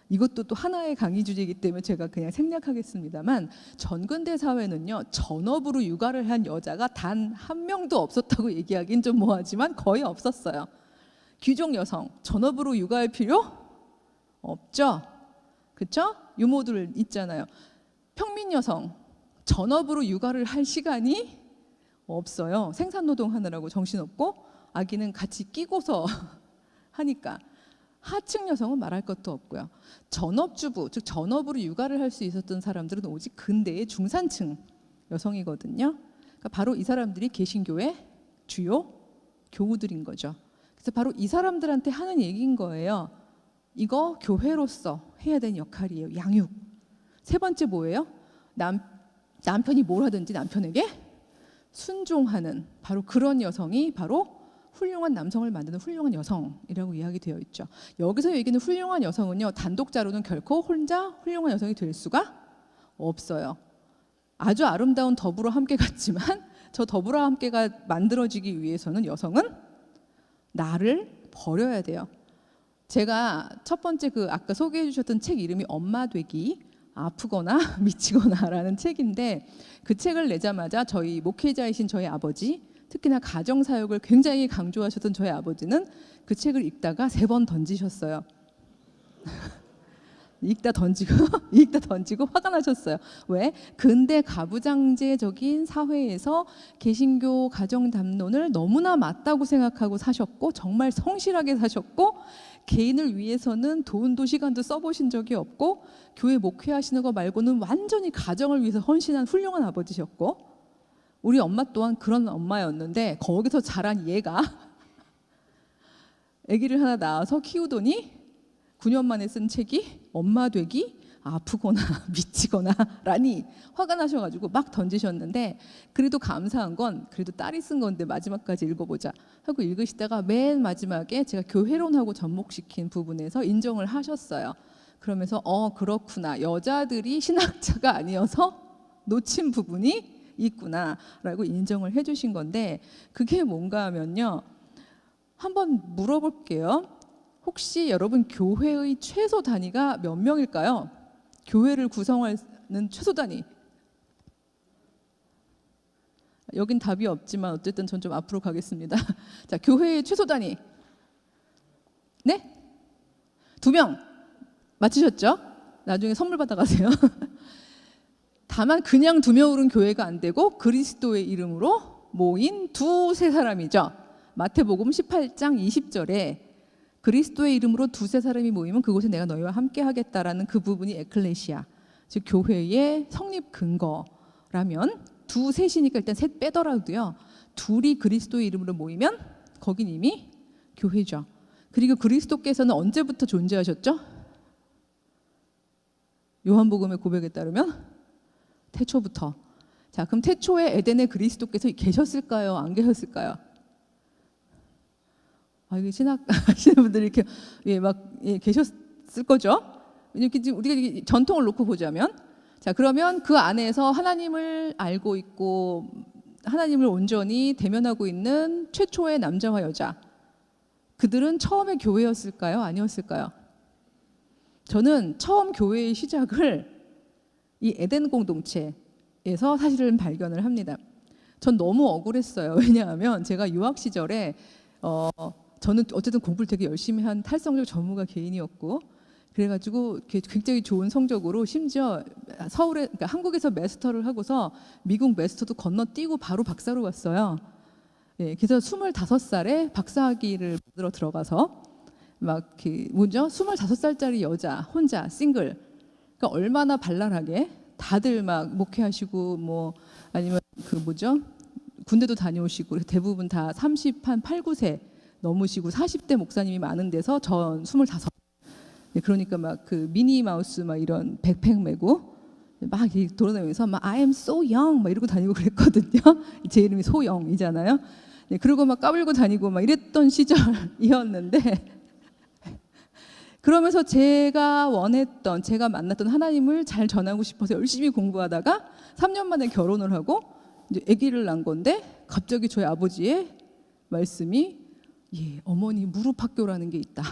[SPEAKER 1] 이것도 또 하나의 강의 주제이기 때문에 제가 그냥 생략하겠습니다만, 전근대 사회는요, 전업으로 육아를 한 여자가 단 한 명도 없었다고 얘기하긴 좀 뭐하지만 거의 없었어요. 귀족 여성 전업으로 육아할 필요 없죠. 그렇죠? 유모들 있잖아요. 평민 여성 전업으로 육아를 할 시간이 없어요. 생산노동 하느라고 정신없고 아기는 같이 끼고서 하니까. 하층 여성은 말할 것도 없고요. 전업주부, 즉 전업으로 육아를 할 수 있었던 사람들은 오직 근대의 중산층 여성이거든요. 그러니까 바로 이 사람들이 개신교의 주요 교우들인 거죠. 그래서 바로 이 사람들한테 하는 얘기인 거예요. 이거 교회로서 해야 되는 역할이에요. 양육. 세 번째 뭐예요? 남편이 뭘 하든지 남편에게 순종하는 바로 그런 여성이 바로 훌륭한 남성을 만드는 훌륭한 여성이라고 이야기되어 있죠. 여기서 얘기하는 훌륭한 여성은요, 단독자로는 결코 혼자 훌륭한 여성이 될 수가 없어요. 아주 아름다운 더불어 함께 같지만 저 더불어 함께가 만들어지기 위해서는 여성은 나를 버려야 돼요. 제가 첫 번째 그 아까 소개해 주셨던 책 이름이 엄마 되기 아프거나 미치거나라는 책인데, 그 책을 내자마자 저희 목회자이신 저희 아버지, 특히나 가정사역을 굉장히 강조하셨던 저희 아버지는 그 책을 읽다가 3번 던지셨어요. 읽다 던지고 화가 나셨어요. 왜? 근대 가부장제적인 사회에서 개신교 가정 담론을 너무나 맞다고 생각하고 사셨고, 정말 성실하게 사셨고, 개인을 위해서는 돈도 시간도 써보신 적이 없고, 교회 목회하시는 거 말고는 완전히 가정을 위해서 헌신한 훌륭한 아버지셨고, 우리 엄마 또한 그런 엄마였는데, 거기서 자란 얘가 아기를 하나 낳아서 키우더니 9년 만에 쓴 책이 엄마 되기 아프거나 미치거나라니 화가 나셔가지고 막 던지셨는데, 그래도 감사한 건 그래도 딸이 쓴 건데 마지막까지 읽어보자 하고 읽으시다가 맨 마지막에 제가 교회론하고 접목시킨 부분에서 인정을 하셨어요. 그러면서 그렇구나, 여자들이 신학자가 아니어서 놓친 부분이 있구나라고 인정을 해주신 건데, 그게 뭔가 하면요, 한번 물어볼게요. 혹시 여러분 교회의 최소 단위가 몇 명일까요? 교회를 구성하는 최소 단위. 여긴 답이 없지만 어쨌든 전 좀 앞으로 가겠습니다. 자, 교회의 최소 단위. 네? 2명. 맞히셨죠? 나중에 선물 받아가세요. 다만 그냥 2명으로는 교회가 안 되고 그리스도의 이름으로 모인 2-3 사람이죠. 마태복음 18장 20절에 그리스도의 이름으로 2-3 사람이 모이면 그곳에 내가 너희와 함께 하겠다라는 그 부분이 에클레시아, 즉 교회의 성립 근거라면, 2-3이니까 일단 3 빼더라도요, 2이 그리스도의 이름으로 모이면 거긴 이미 교회죠. 그리고 그리스도께서는 언제부터 존재하셨죠? 요한복음의 고백에 따르면 태초부터. 자, 그럼 태초에 에덴에 그리스도께서 계셨을까요? 안 계셨을까요? 이게 신학 하시는 분들이 이렇게 계셨을 거죠. 이렇게 우리가 전통을 놓고 보자면, 자, 그러면 그 안에서 하나님을 알고 있고 하나님을 온전히 대면하고 있는 최초의 남자와 여자, 그들은 처음에 교회였을까요? 아니었을까요? 저는 처음 교회의 시작을 이 에덴 공동체에서 사실은 발견을 합니다. 전 너무 억울했어요. 왜냐하면 제가 유학 시절에 저는 어쨌든 공부를 되게 열심히 한 탈성적 전문가 개인이었고, 그래가지고 굉장히 좋은 성적으로 심지어 서울에, 그러니까 한국에서 마스터를 하고서 미국 마스터도 건너뛰고 바로 박사로 갔어요. 예, 그래서 25살에 박사학위를 받으러 들어가서 막 25살짜리 여자 혼자 싱글, 그러니까 얼마나 발랄하게 다들 막 목회하시고 뭐 아니면 군대도 다녀오시고 대부분 다 30, 한 8, 9세 넘으시고 40대 목사님이 많은 데서 전 25. 네, 그러니까 막 그 미니 마우스 막 이런 백팩 메고 막 돌아다니면서 막 I am so young 막 이러고 다니고 그랬거든요. 제 이름이 소영이잖아요. 네, 그리고 막 까불고 다니고 막 이랬던 시절이었는데, 그러면서 제가 원했던, 제가 만났던 하나님을 잘 전하고 싶어서 열심히 공부하다가 3년 만에 결혼을 하고 이제 아기를 낳은 건데 갑자기 저희 아버지의 말씀이 어머니 무릎 학교라는 게 있다.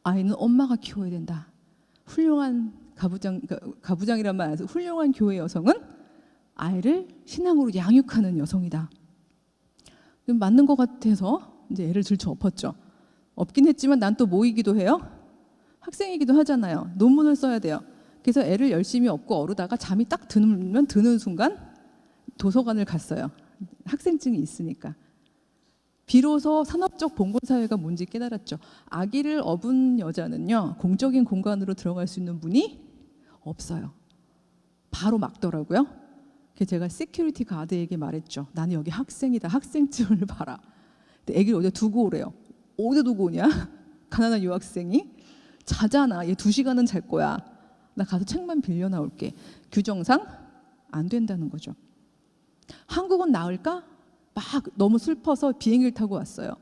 [SPEAKER 1] 아이는 엄마가 키워야 된다. 훌륭한 가부장이란 말 안 해서 훌륭한 교회 여성은 아이를 신앙으로 양육하는 여성이다. 맞는 것 같아서 이제 애를 들쳐 엎었죠. 엎긴 했지만 난 또 뭐이기도 해요? 학생이기도 하잖아요. 논문을 써야 돼요. 그래서 애를 열심히 업고 어르다가 잠이 딱 드는 순간 도서관을 갔어요. 학생증이 있으니까. 비로소 산업적 봉건사회가 뭔지 깨달았죠. 아기를 업은 여자는요, 공적인 공간으로 들어갈 수 있는 문이 없어요. 바로 막더라고요. 그래서 제가 시큐리티 가드에게 말했죠. 나는 여기 학생이다. 학생증을 봐라. 근데 아기를 어디다 두고 오래요. 어디다 두고 오냐? 가난한 유학생이. 자잖아. 얘 2시간은 잘 거야. 나 가서 책만 빌려 나올게. 규정상 안 된다는 거죠. 한국은 나을까? 막 너무 슬퍼서 비행기를 타고 왔어요.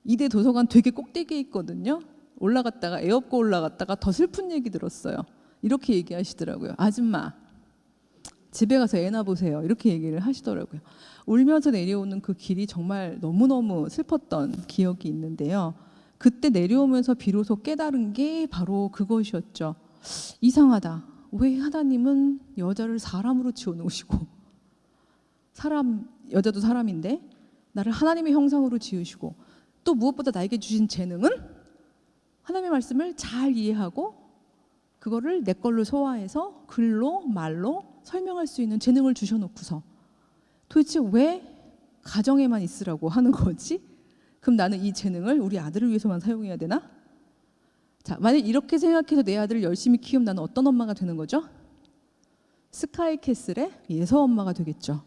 [SPEAKER 1] 이대 도서관 되게 꼭대기에 있거든요. 올라갔다가 애 업고 올라갔다가 더 슬픈 얘기 들었어요. 이렇게 얘기하시더라고요. 아줌마 집에 가서 애나 보세요. 이렇게 얘기를 하시더라고요. 울면서 내려오는 그 길이 정말 너무너무 슬펐던 기억이 있는데요. 그때 내려오면서 비로소 깨달은 게 바로 그것이었죠. 이상하다. 왜 하나님은 여자를 사람으로 지어놓으시고 여자도 사람인데 나를 하나님의 형상으로 지으시고 또 무엇보다 나에게 주신 재능은 하나님의 말씀을 잘 이해하고 그거를 내 걸로 소화해서 글로 말로 설명할 수 있는 재능을 주셔놓고서 도대체 왜 가정에만 있으라고 하는 거지? 그럼 나는 이 재능을 우리 아들을 위해서만 사용해야 되나? 자, 만약 이렇게 생각해서 내 아들을 열심히 키우면 나는 어떤 엄마가 되는 거죠? 스카이캐슬의 예서 엄마가 되겠죠.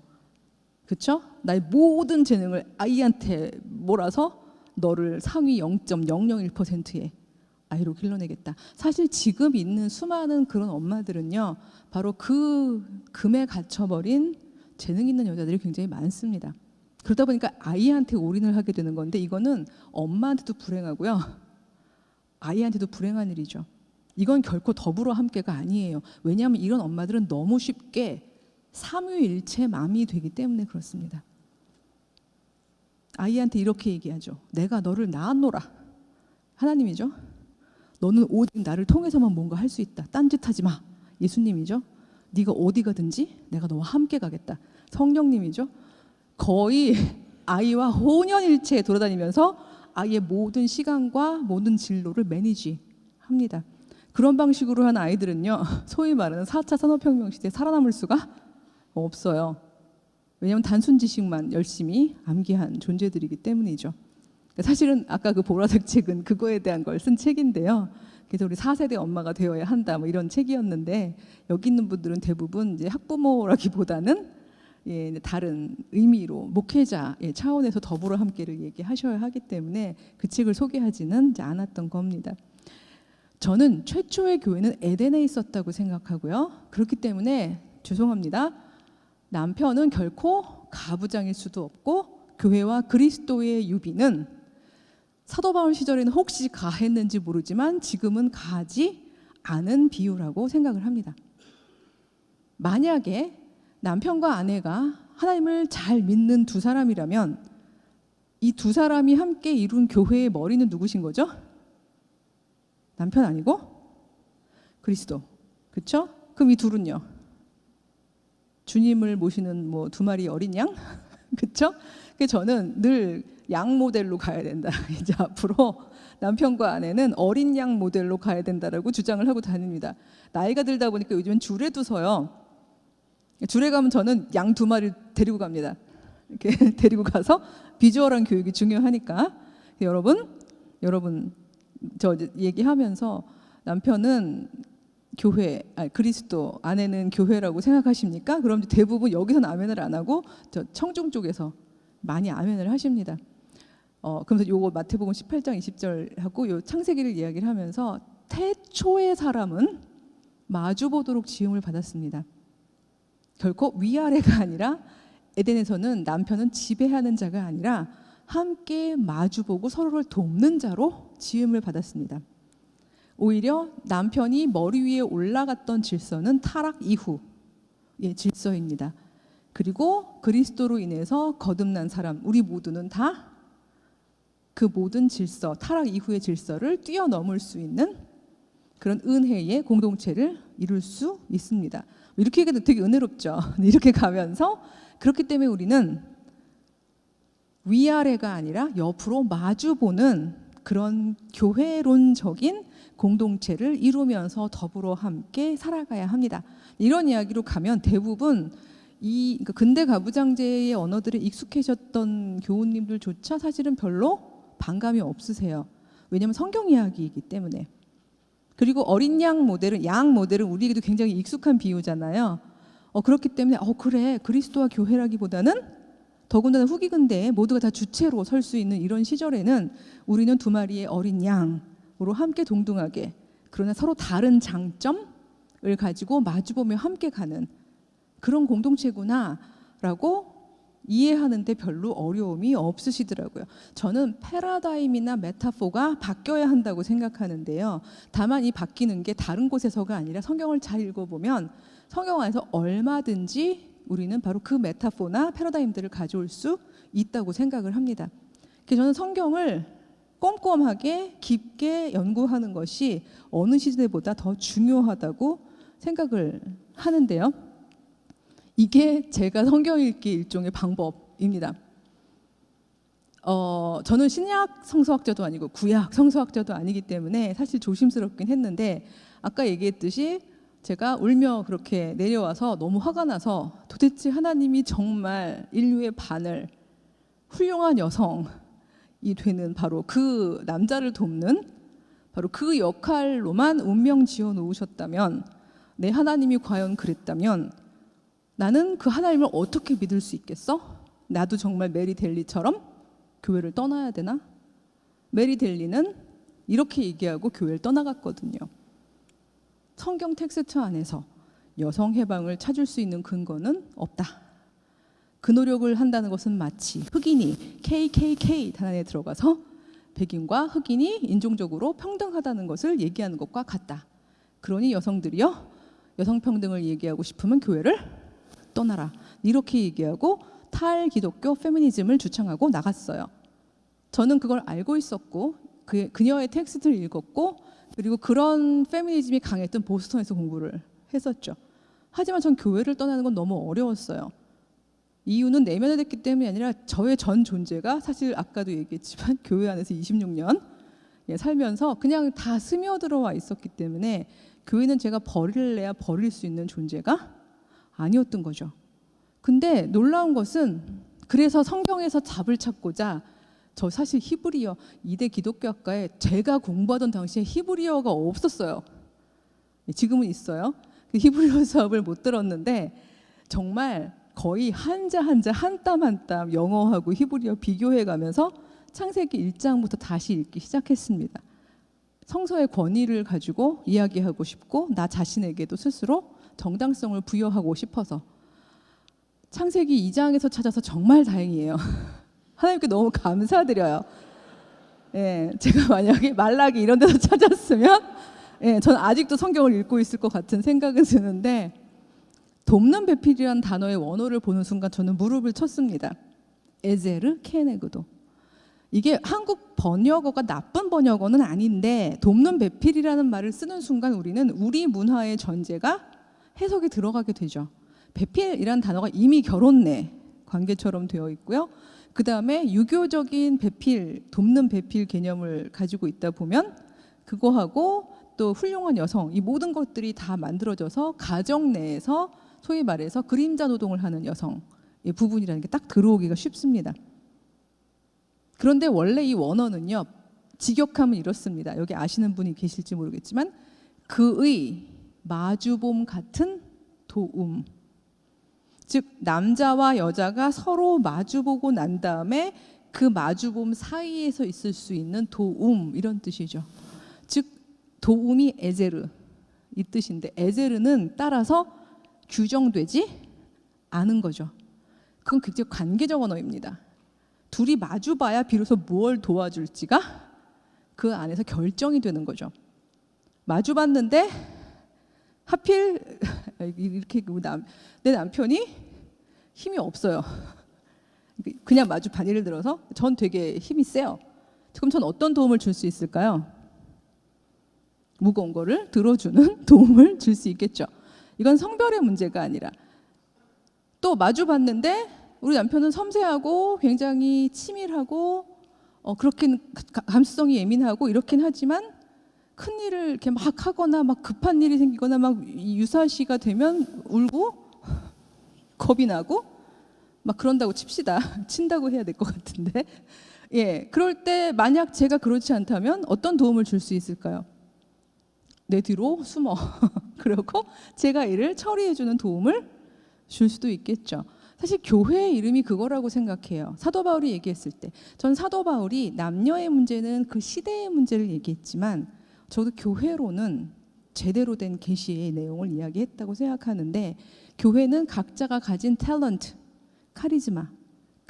[SPEAKER 1] 그렇죠? 나의 모든 재능을 아이한테 몰아서 너를 상위 0.001%의 아이로 길러내겠다. 사실 지금 있는 수많은 그런 엄마들은요, 바로 그 금에 갇혀버린 재능 있는 여자들이 굉장히 많습니다. 그러다 보니까 아이한테 올인을 하게 되는 건데 이거는 엄마한테도 불행하고요, 아이한테도 불행한 일이죠. 이건 결코 더불어 함께가 아니에요. 왜냐하면 이런 엄마들은 너무 쉽게 삼위일체 맘이 되기 때문에 그렇습니다. 아이한테 이렇게 얘기하죠. 내가 너를 낳았노라. 하나님이죠. 너는 오직 나를 통해서만 뭔가 할 수 있다. 딴짓하지 마. 예수님이죠. 네가 어디 가든지 내가 너와 함께 가겠다. 성령님이죠. 거의 아이와 혼연일체에 돌아다니면서 아이의 모든 시간과 모든 진로를 매니지합니다. 그런 방식으로 한 아이들은요, 소위 말하는 4차 산업혁명 시대에 살아남을 수가 없어요. 왜냐하면 단순 지식만 열심히 암기한 존재들이기 때문이죠. 사실은 아까 그 보라색 책은 그거에 대한 걸 쓴 책인데요. 그래서 우리 4세대 엄마가 되어야 한다 뭐 이런 책이었는데 여기 있는 분들은 대부분 이제 학부모라기보다는 다른 의미로 목회자 차원에서 더불어 함께를 얘기하셔야 하기 때문에 그 책을 소개하지는 이제 않았던 겁니다. 저는 최초의 교회는 에덴에 있었다고 생각하고요. 그렇기 때문에 죄송합니다. 남편은 결코 가부장일 수도 없고 교회와 그리스도의 유비는 사도 바울 시절에는 혹시 가했는지 모르지만 지금은 가지 않은 비유라고 생각을 합니다. 만약에 남편과 아내가 하나님을 잘 믿는 두 사람이라면 이 두 사람이 함께 이룬 교회의 머리는 누구신 거죠? 남편 아니고 그리스도. 그렇죠? 그럼 이 둘은요? 주님을 모시는 뭐 2마리 어린 양? 그렇죠? 그래서 저는 늘 양 모델로 가야 된다. 이제 앞으로 남편과 아내는 어린 양 모델로 가야 된다라고 주장을 하고 다닙니다. 나이가 들다 보니까 요즘은 줄에 두서요. 줄에 가면 저는 양 2마리 데리고 갑니다. 이렇게 데리고 가서 비주얼한 교육이 중요하니까. 여러분 저 얘기하면서 남편은 교회, 그리스도, 아내는 교회라고 생각하십니까? 그럼 대부분 여기서는 아멘을 안 하고 저 청중 쪽에서 많이 아멘을 하십니다. 그러면서 요거 마태복음 18장 20절 하고 요 창세기를 이야기를 하면서 태초의 사람은 마주보도록 지음을 받았습니다. 결코 위아래가 아니라 에덴에서는 남편은 지배하는 자가 아니라 함께 마주보고 서로를 돕는 자로 지음을 받았습니다. 오히려 남편이 머리 위에 올라갔던 질서는 타락 이후의 질서입니다. 그리고 그리스도로 인해서 거듭난 사람 우리 모두는 다 그 모든 질서, 타락 이후의 질서를 뛰어넘을 수 있는 그런 은혜의 공동체를 이룰 수 있습니다. 이렇게 얘기해도 되게 은혜롭죠. 이렇게 가면서 그렇기 때문에 우리는 위아래가 아니라 옆으로 마주보는 그런 교회론적인 공동체를 이루면서 더불어 함께 살아가야 합니다. 이런 이야기로 가면 대부분 그러니까 근대 가부장제의 언어들에 익숙해졌던 교우님들조차 사실은 별로 반감이 없으세요. 왜냐하면 성경 이야기이기 때문에. 그리고 어린 양 모델은 우리에게도 굉장히 익숙한 비유잖아요. 그렇기 때문에 그래 그리스도와 교회라기보다는 더군다나 후기 근대에 모두가 다 주체로 설 수 있는 이런 시절에는 우리는 두 마리의 어린 양으로 함께 동등하게 그러나 서로 다른 장점을 가지고 마주보며 함께 가는 그런 공동체구나라고 이해하는데 별로 어려움이 없으시더라고요. 저는 패러다임이나 메타포가 바뀌어야 한다고 생각하는데요. 다만 이 바뀌는 게 다른 곳에서가 아니라 성경을 잘 읽어보면 성경 안에서 얼마든지 우리는 바로 그 메타포나 패러다임들을 가져올 수 있다고 생각을 합니다. 그래서 저는 성경을 꼼꼼하게 깊게 연구하는 것이 어느 시대보다 더 중요하다고 생각을 하는데요. 이게 제가 성경 읽기 일종의 방법입니다. 저는 신약 성서학자도 아니고 구약 성서학자도 아니기 때문에 사실 조심스럽긴 했는데 아까 얘기했듯이 제가 울며 그렇게 내려와서 너무 화가 나서 도대체 하나님이 정말 인류의 반을 훌륭한 여성이 되는 바로 그 남자를 돕는 바로 그 역할로만 운명 지어 놓으셨다면 내 하나님이 과연 그랬다면 나는 그 하나님을 어떻게 믿을 수 있겠어? 나도 정말 메리 델리처럼 교회를 떠나야 되나? 메리 델리는 이렇게 얘기하고 교회를 떠나갔거든요. 성경 텍스트 안에서 여성 해방을 찾을 수 있는 근거는 없다. 그 노력을 한다는 것은 마치 흑인이 KKK 단안에 들어가서 백인과 흑인이 인종적으로 평등하다는 것을 얘기하는 것과 같다. 그러니 여성들이요, 여성평등을 얘기하고 싶으면 교회를 떠나라. 이렇게 얘기하고 탈기독교 페미니즘을 주창하고 나갔어요. 저는 그걸 알고 있었고 그녀의 텍스트를 읽었고 그리고 그런 페미니즘이 강했던 보스턴에서 공부를 했었죠. 하지만 전 교회를 떠나는 건 너무 어려웠어요. 이유는 내면화됐기 때문이 아니라 저의 전 존재가 사실 아까도 얘기했지만 교회 안에서 26년 살면서 그냥 다 스며들어와 있었기 때문에 교회는 제가 버릴래야 버릴 수 있는 존재가 아니었던 거죠. 근데 놀라운 것은 그래서 성경에서 답을 찾고자 저 사실 히브리어 2대 기독교학과에 제가 공부하던 당시에 히브리어가 없었어요. 지금은 있어요. 그 히브리어 수업을 못 들었는데 정말 거의 한자 한자 한 땀 한 땀 영어하고 히브리어 비교해가면서 창세기 1장부터 다시 읽기 시작했습니다. 성서의 권위를 가지고 이야기하고 싶고 나 자신에게도 스스로 정당성을 부여하고 싶어서 창세기 2장에서 찾아서 정말 다행이에요. 하나님께 너무 감사드려요. 제가 만약에 말라기 이런 데서 찾았으면 저는 아직도 성경을 읽고 있을 것 같은 생각은 드는데 돕는 배필이라는 단어의 원어를 보는 순간 저는 무릎을 쳤습니다. 에제르 케네그도. 이게 한국 번역어가 나쁜 번역어는 아닌데 돕는 배필이라는 말을 쓰는 순간 우리는 우리 문화의 전제가 해석이 들어가게 되죠. 배필이라는 단어가 이미 결혼내 관계처럼 되어 있고요. 그 다음에 유교적인 배필, 돕는 배필 개념을 가지고 있다 보면 그거하고 또 훌륭한 여성 이 모든 것들이 다 만들어져서 가정 내에서 소위 말해서 그림자 노동을 하는 여성의 부분이라는 게 딱 들어오기가 쉽습니다. 그런데 원래 이 원어는요. 직역하면 이렇습니다. 여기 아시는 분이 계실지 모르겠지만 그의 마주봄 같은 도움. 즉 남자와 여자가 서로 마주보고 난 다음에 그 마주봄 사이에서 있을 수 있는 도움 이런 뜻이죠. 즉 도움이 에제르 이 뜻인데 에제르는 따라서 규정되지 않은 거죠. 그건 굉장히 관계적 언어입니다. 둘이 마주봐야 비로소 무엇을 도와줄지가 그 안에서 결정이 되는 거죠. 마주봤는데 하필 이렇게 내 남편이 힘이 없어요. 그냥 마주 반 예를 들어서 전 되게 힘이 세요. 그럼 전 어떤 도움을 줄 수 있을까요? 무거운 거를 들어주는 도움을 줄 수 있겠죠. 이건 성별의 문제가 아니라 또 마주 봤는데 우리 남편은 섬세하고 굉장히 치밀하고 그렇게 감수성이 예민하고 이렇긴 하지만 큰 일을 이렇게 막 하거나 막 급한 일이 생기거나 막 유사시가 되면 울고 겁이 나고 막 그런다고 칩시다. 친다고 해야 될 것 같은데. 예, 그럴 때 만약 제가 그렇지 않다면 어떤 도움을 줄 수 있을까요? 내 뒤로 숨어. 그리고 제가 이를 처리해주는 도움을 줄 수도 있겠죠. 사실 교회의 이름이 그거라고 생각해요. 사도 바울이 얘기했을 때, 전 사도 바울이 남녀의 문제는 그 시대의 문제를 얘기했지만, 저도 교회로는 제대로 된 계시의 내용을 이야기했다고 생각하는데, 교회는 각자가 가진 탤런트, 카리즈마,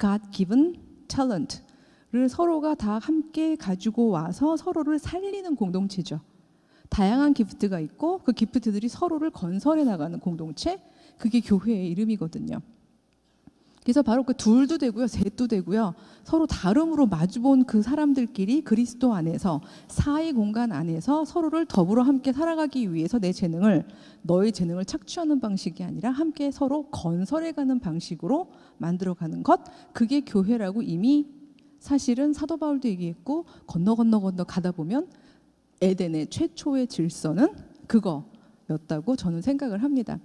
[SPEAKER 1] God given talent를 서로가 다 함께 가지고 와서 서로를 살리는 공동체죠. 다양한 기프트가 있고 그 기프트들이 서로를 건설해 나가는 공동체, 그게 교회의 이름이거든요. 그래서 바로 그 둘도 되고요, 셋도 되고요, 서로 다름으로 마주본 그 사람들끼리 그리스도 안에서 사이 공간 안에서 서로를 더불어 함께 살아가기 위해서 내 재능을, 너의 재능을 착취하는 방식이 아니라 함께 서로 건설해가는 방식으로 만들어가는 것, 그게 교회라고 이미 사실은 사도 바울도 얘기했고 건너 가다 보면 에덴의 최초의 질서는 그거였다고 저는 생각을 합니다.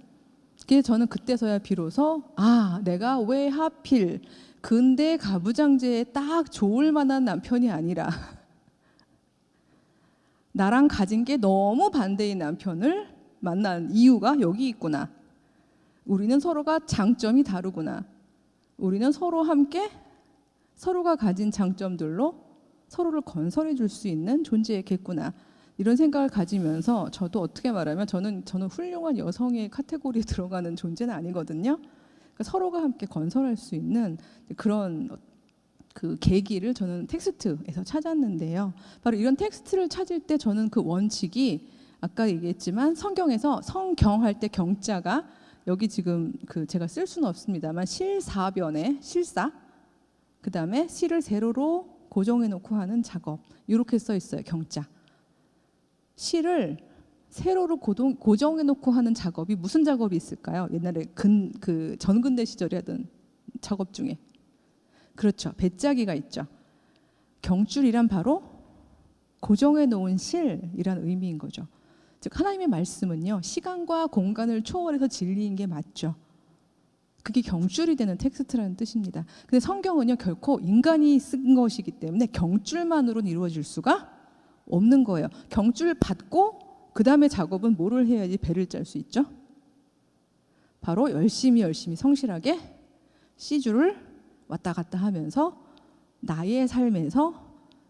[SPEAKER 1] 그래서 저는 그때서야 비로소 내가 왜 하필 근대 가부장제에 딱 좋을 만한 남편이 아니라 나랑 가진 게 너무 반대인 남편을 만난 이유가 여기 있구나. 우리는 서로가 장점이 다르구나. 우리는 서로 함께 서로가 가진 장점들로 서로를 건설해 줄 수 있는 존재겠구나. 이런 생각을 가지면서 저도 어떻게 말하면 저는 훌륭한 여성의 카테고리에 들어가는 존재는 아니거든요. 그러니까 서로가 함께 건설할 수 있는 그런 그 계기를 저는 텍스트에서 찾았는데요. 바로 이런 텍스트를 찾을 때 저는 그 원칙이 아까 얘기했지만 성경에서 성경할 때 경자가 여기 지금 그 제가 쓸 수는 없습니다만 실사변에 실사, 그 다음에 시를 세로로 고정해 놓고 하는 작업, 이렇게 써 있어요. 경자. 시를 세로로 고정해 놓고 하는 작업이 무슨 작업이 있을까요? 옛날에 그 전근대 시절에 하던 작업 중에. 그렇죠. 배짜기가 있죠. 경줄이란 바로 고정해 놓은 실이란 의미인 거죠. 즉 하나님의 말씀은요, 시간과 공간을 초월해서 진리인 게 맞죠. 그게 경줄이 되는 텍스트라는 뜻입니다. 근데 성경은요, 결코 인간이 쓴 것이기 때문에 경줄만으로는 이루어질 수가 없는 거예요. 경줄 받고 그 다음에 작업은 뭐를 해야지 배를 짤 수 있죠? 바로 열심히 성실하게 시줄을 왔다 갔다 하면서 나의 삶에서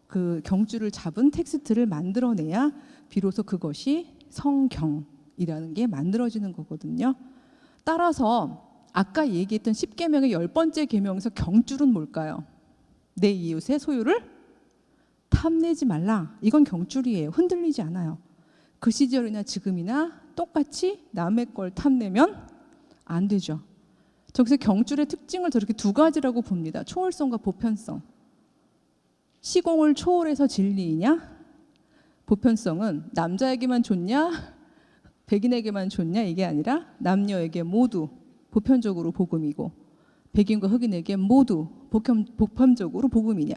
[SPEAKER 1] 그 경줄을 잡은 텍스트를 만들어내야 비로소 그것이 성경이라는 게 만들어지는 거거든요. 따라서 아까 얘기했던 10계명의 10번째 계명에서 경줄은 뭘까요? 내 이웃의 소유를 탐내지 말라. 이건 경줄이에요. 흔들리지 않아요. 그 시절이나 지금이나 똑같이 남의 걸 탐내면 안 되죠. 저기서 경줄의 특징을 저렇게 두 가지라고 봅니다. 초월성과 보편성. 시공을 초월해서 진리이냐? 보편성은 남자에게만 좋냐? 백인에게만 좋냐? 이게 아니라 남녀에게 모두 보편적으로 복음이고 백인과 흑인에게 모두 보편적으로 복음이냐?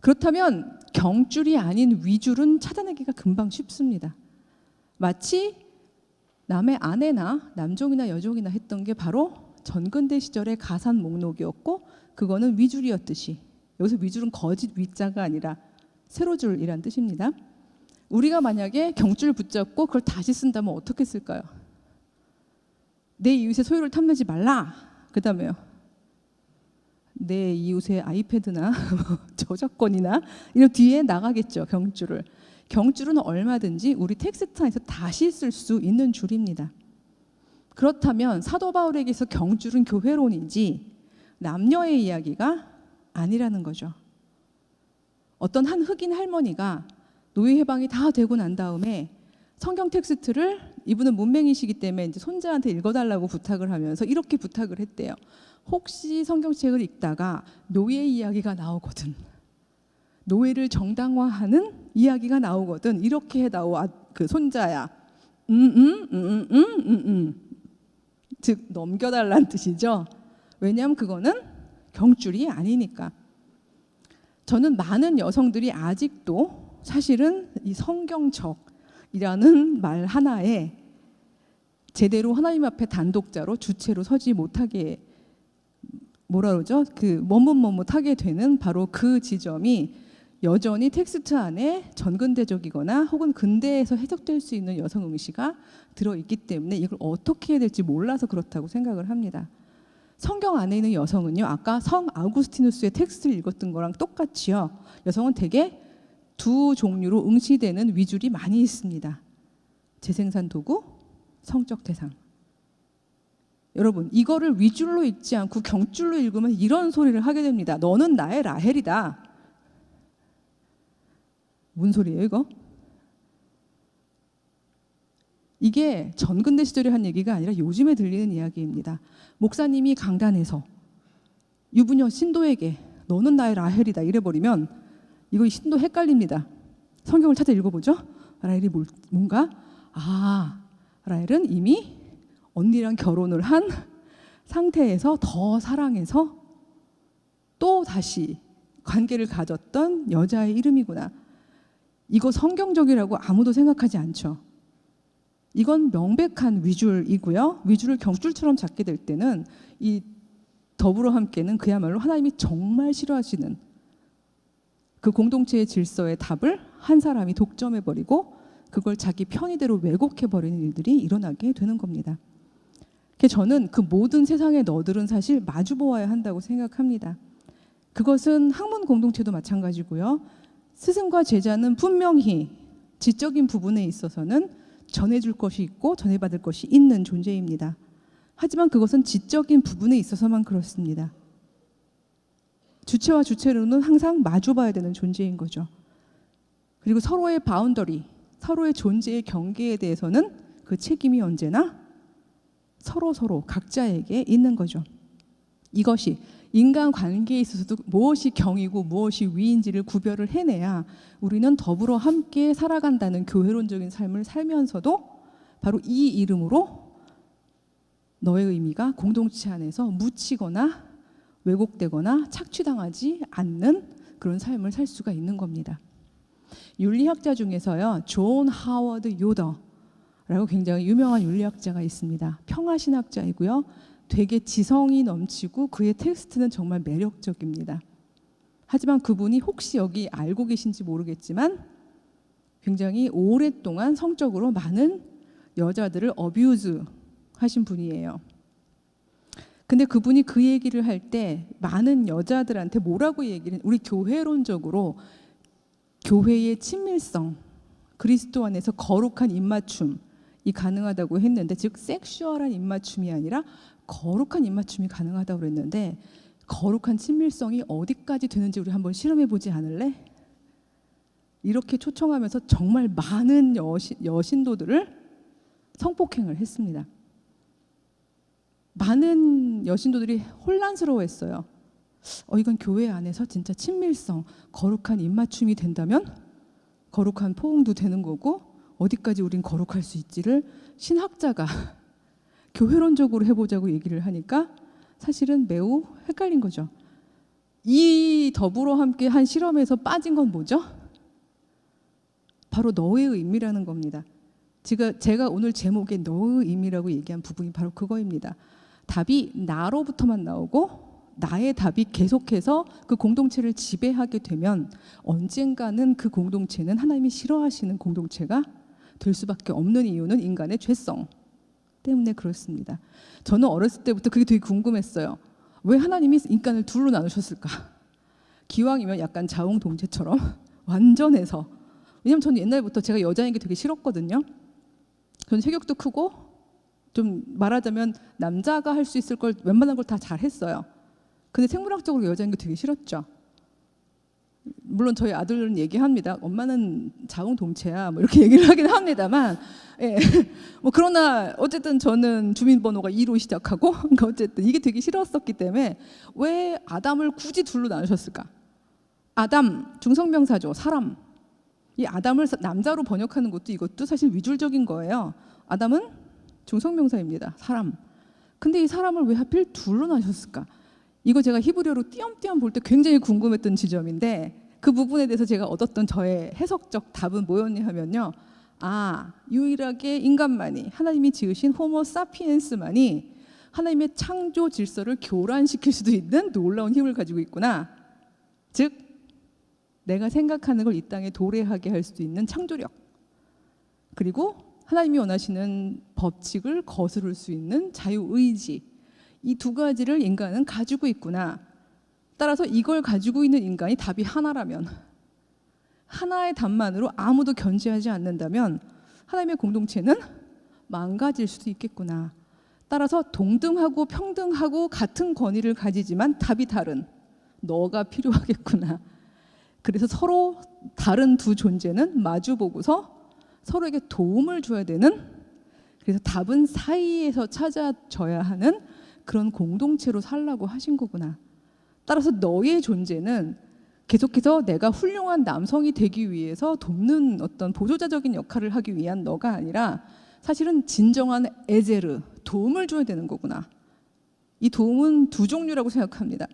[SPEAKER 1] 그렇다면 경줄이 아닌 위줄은 찾아내기가 금방 쉽습니다. 마치 남의 아내나 남종이나 여종이나 했던 게 바로 전근대 시절의 가산 목록이었고 그거는 위줄이었듯이, 여기서 위줄은 거짓 위자가 아니라 세로줄이란 뜻입니다. 우리가 만약에 경줄 붙잡고 그걸 다시 쓴다면 어떻게 쓸까요? 내 이웃의 소유를 탐내지 말라. 그 다음에요, 내 이웃의 아이패드나 저작권이나 이런 뒤에 나가겠죠. 경줄은 얼마든지 우리 텍스트 안에서 다시 쓸 수 있는 줄입니다. 그렇다면 사도 바울에게서 경줄은 교회론인지 남녀의 이야기가 아니라는 거죠. 어떤 한 흑인 할머니가 노예 해방이 다 되고 난 다음에 성경 텍스트를 이분은 문맹이시기 때문에 이제 손자한테 읽어달라고 부탁을 하면서 이렇게 부탁을 했대요. 혹시 성경책을 읽다가 노예 이야기가 나오거든, 노예를 정당화하는 이야기가 나오거든, 이렇게 해다오 그 손자야. 즉 넘겨달라는 뜻이죠. 왜냐하면 그거는 경줄이 아니니까. 저는 많은 여성들이 아직도 사실은 이 성경적이라는 말 하나에 제대로 하나님 앞에 단독자로 주체로 서지 못하게, 뭐라 그러죠? 그 머뭇머뭇하게 되는 바로 그 지점이 여전히 텍스트 안에 전근대적이거나 혹은 근대에서 해석될 수 있는 여성 응시가 들어있기 때문에 이걸 어떻게 해야 될지 몰라서 그렇다고 생각을 합니다. 성경 안에 있는 여성은요, 아까 성 아우구스티누스의 텍스트를 읽었던 거랑 똑같이요, 여성은 대개 두 종류로 응시되는 위줄이 많이 있습니다. 재생산 도구, 성적 대상. 여러분, 이거를 위줄로 읽지 않고 경줄로 읽으면 이런 소리를 하게 됩니다. 너는 나의 라헬이다. 뭔 소리예요 이거? 이게 전근대 시절에 한 얘기가 아니라 요즘에 들리는 이야기입니다. 목사님이 강단에서 유부녀 신도에게 너는 나의 라헬이다 이래버리면 이거 신도 헷갈립니다. 성경을 찾아 읽어보죠. 라헬이 뭔가? 아, 라헬은 이미 언니랑 결혼을 한 상태에서 더 사랑해서 또 다시 관계를 가졌던 여자의 이름이구나. 이거 성경적이라고 아무도 생각하지 않죠. 이건 명백한 위줄이고요. 위줄을 경줄처럼 잡게 될 때는 이 더불어 함께는 그야말로 하나님이 정말 싫어하시는 그 공동체의 질서의 답을 한 사람이 독점해버리고 그걸 자기 편의대로 왜곡해버리는 일들이 일어나게 되는 겁니다. 저는 그 모든 세상의 너들은 사실 마주보아야 한다고 생각합니다. 그것은 학문 공동체도 마찬가지고요. 스승과 제자는 분명히 지적인 부분에 있어서는 전해줄 것이 있고 전해받을 것이 있는 존재입니다. 하지만 그것은 지적인 부분에 있어서만 그렇습니다. 주체와 주체로는 항상 마주봐야 되는 존재인 거죠. 그리고 서로의 바운더리, 서로의 존재의 경계에 대해서는 그 책임이 언제나 서로 각자에게 있는 거죠. 이것이 인간 관계에 있어서도 무엇이 경이고 무엇이 위인지를 구별을 해내야 우리는 더불어 함께 살아간다는 교회론적인 삶을 살면서도 바로 이 이름으로 너의 의미가 공동체 안에서 묻히거나 왜곡되거나 착취당하지 않는 그런 삶을 살 수가 있는 겁니다. 윤리학자 중에서요, 존 하워드 요더라고 굉장히 유명한 윤리학자가 있습니다. 평화신학자이고요. 되게 지성이 넘치고 그의 텍스트는 정말 매력적입니다. 하지만 그분이 혹시 여기 알고 계신지 모르겠지만 굉장히 오랫동안 성적으로 많은 여자들을 어뷰즈 하신 분이에요. 근데 그분이 그 얘기를 할 때 많은 여자들한테 뭐라고 얘기를, 우리 교회론적으로 교회의 친밀성, 그리스도 안에서 거룩한 입맞춤이 가능하다고 했는데, 즉 섹슈얼한 입맞춤이 아니라 거룩한 입맞춤이 가능하다고 그랬는데, 거룩한 친밀성이 어디까지 되는지 우리 한번 실험해 보지 않을래? 이렇게 초청하면서 정말 많은 여신도들을 성폭행을 했습니다. 많은 여신도들이 혼란스러워했어요. 이건 교회 안에서 진짜 친밀성, 거룩한 입맞춤이 된다면 거룩한 포옹도 되는 거고 어디까지 우린 거룩할 수 있지를 신학자가 교회론적으로 해보자고 얘기를 하니까 사실은 매우 헷갈린 거죠. 이 더불어 함께 한 실험에서 빠진 건 뭐죠? 바로 너의 의미라는 겁니다. 제가 오늘 제목에 너의 의미라고 얘기한 부분이 바로 그거입니다. 답이 나로부터만 나오고 나의 답이 계속해서 그 공동체를 지배하게 되면 언젠가는 그 공동체는 하나님이 싫어하시는 공동체가 될 수밖에 없는 이유는 인간의 죄성 때문에 그렇습니다. 저는 어렸을 때부터 그게 되게 궁금했어요. 왜 하나님이 인간을 둘로 나누셨을까? 기왕이면 약간 자웅동체처럼 완전해서. 왜냐면 저는 옛날부터 제가 여자인 게 되게 싫었거든요. 저는 체격도 크고 좀 말하자면 남자가 할 수 있을 걸 웬만한 걸 다 잘했어요. 근데 생물학적으로 여자인 게 되게 싫었죠. 물론 저희 아들은 얘기합니다. 엄마는 자웅동체야. 뭐 이렇게 얘기를 하긴 합니다만, 예. 뭐 그러나 어쨌든 저는 주민번호가 2로 시작하고, 그러니까 어쨌든 이게 되게 싫었었기 때문에 왜 아담을 굳이 둘로 나누셨을까? 아담 중성명사죠. 사람. 이 아담을 남자로 번역하는 것도 이것도 사실 위줄적인 거예요. 아담은 중성명사입니다. 사람. 근데 이 사람을 왜 하필 둘로 나누셨을까? 이거 제가 히브리어로 띄엄띄엄 볼 때 굉장히 궁금했던 지점인데 그 부분에 대해서 제가 얻었던 저의 해석적 답은 뭐였냐 하면요. 유일하게 인간만이 하나님이 지으신 호모 사피엔스만이 하나님의 창조 질서를 교란시킬 수도 있는 놀라운 힘을 가지고 있구나. 즉 내가 생각하는 걸 이 땅에 도래하게 할 수도 있는 창조력. 그리고 하나님이 원하시는 법칙을 거스를 수 있는 자유의지. 이 두 가지를 인간은 가지고 있구나. 따라서 이걸 가지고 있는 인간이 답이 하나라면, 하나의 답만으로 아무도 견제하지 않는다면 하나님의 공동체는 망가질 수도 있겠구나. 따라서 동등하고 평등하고 같은 권위를 가지지만 답이 다른 너가 필요하겠구나. 그래서 서로 다른 두 존재는 마주보고서 서로에게 도움을 줘야 되는, 그래서 답은 사이에서 찾아져야 하는 그런 공동체로 살라고 하신 거구나. 따라서 너의 존재는 계속해서 내가 훌륭한 남성이 되기 위해서 돕는 어떤 보조자적인 역할을 하기 위한 너가 아니라 사실은 진정한 에제르, 도움을 줘야 되는 거구나. 이 도움은 두 종류라고 생각합니다.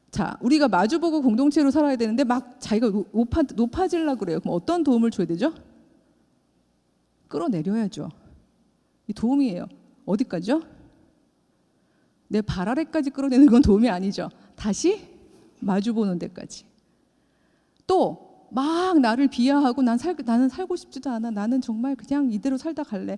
[SPEAKER 1] 자, 우리가 마주보고 공동체로 살아야 되는데 막 자기가 높아지려고 그래요. 그럼 어떤 도움을 줘야 되죠? 끌어내려야죠. 이 도움이에요. 어디까지요? 내 발 아래까지 끌어내는 건 도움이 아니죠. 다시 마주보는 데까지. 또 막 나를 비하하고 나는 살고 싶지도 않아. 나는 정말 그냥 이대로 살다 갈래.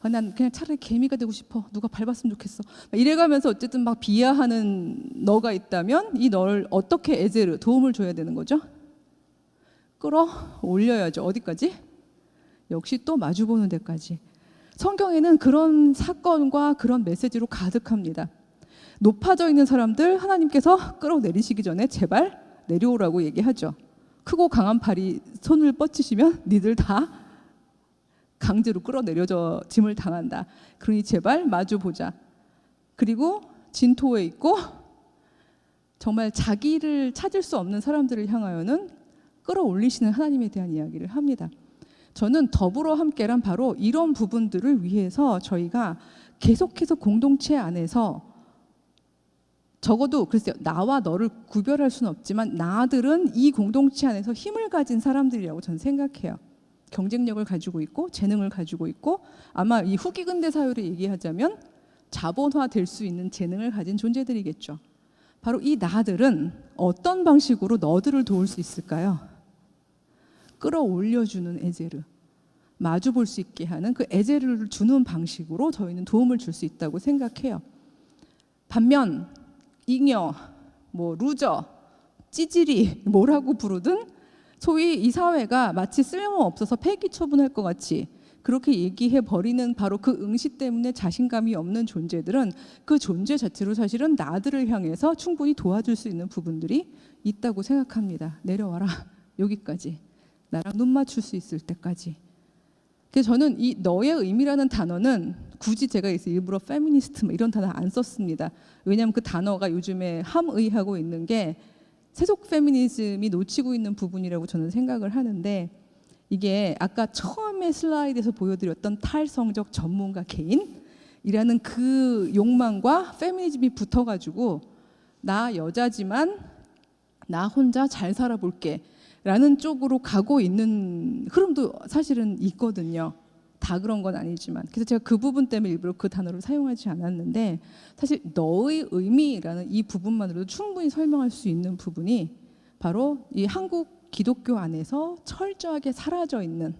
[SPEAKER 1] 난 그냥 차라리 개미가 되고 싶어. 누가 밟았으면 좋겠어. 이래가면서 어쨌든 막 비하하는 너가 있다면 이 너를 어떻게 에제르, 도움을 줘야 되는 거죠? 끌어올려야죠. 어디까지? 역시 또 마주보는 데까지. 성경에는 그런 사건과 그런 메시지로 가득합니다. 높아져 있는 사람들 하나님께서 끌어내리시기 전에 제발 내려오라고 얘기하죠. 크고 강한 발이 손을 뻗치시면 니들 다 강제로 끌어내려져 짐을 당한다. 그러니 제발 마주보자. 그리고 진토에 있고 정말 자기를 찾을 수 없는 사람들을 향하여는 끌어올리시는 하나님에 대한 이야기를 합니다. 저는 더불어 함께란 바로 이런 부분들을 위해서 저희가 계속해서 공동체 안에서 적어도 글쎄요, 나와 너를 구별할 수는 없지만 나들은 이 공동체 안에서 힘을 가진 사람들이라고 저는 생각해요. 경쟁력을 가지고 있고 재능을 가지고 있고 아마 이 후기 근대 사회를 얘기하자면 자본화될 수 있는 재능을 가진 존재들이겠죠. 바로 이 나들은 어떤 방식으로 너들을 도울 수 있을까요? 끌어올려주는 에제르, 마주 볼 수 있게 하는 그 에제르를 주는 방식으로 저희는 도움을 줄 수 있다고 생각해요. 반면 잉여, 루저, 찌질이 뭐라고 부르든 소위 이 사회가 마치 쓸모없어서 폐기 처분할 것 같이 그렇게 얘기해 버리는 바로 그 응시 때문에 자신감이 없는 존재들은 그 존재 자체로 사실은 나들을 향해서 충분히 도와줄 수 있는 부분들이 있다고 생각합니다. 내려와라. 여기까지. 나랑 눈 맞출 수 있을 때까지. 그래서 저는 이 너의 의미라는 단어는 굳이 제가 일부러 페미니스트 이런 단어 안 썼습니다. 왜냐하면 그 단어가 요즘에 함의하고 있는 게 세속 페미니즘이 놓치고 있는 부분이라고 저는 생각을 하는데 이게 아까 처음에 슬라이드에서 보여드렸던 탈성적 전문가 개인이라는 그 욕망과 페미니즘이 붙어가지고 나 여자지만 나 혼자 잘 살아볼게 라는 쪽으로 가고 있는 흐름도 사실은 있거든요. 다 그런 건 아니지만. 그래서 제가 그 부분 때문에 일부러 그 단어를 사용하지 않았는데 사실 너의 의미라는 이 부분만으로도 충분히 설명할 수 있는 부분이 바로 이 한국 기독교 안에서 철저하게 사라져 있는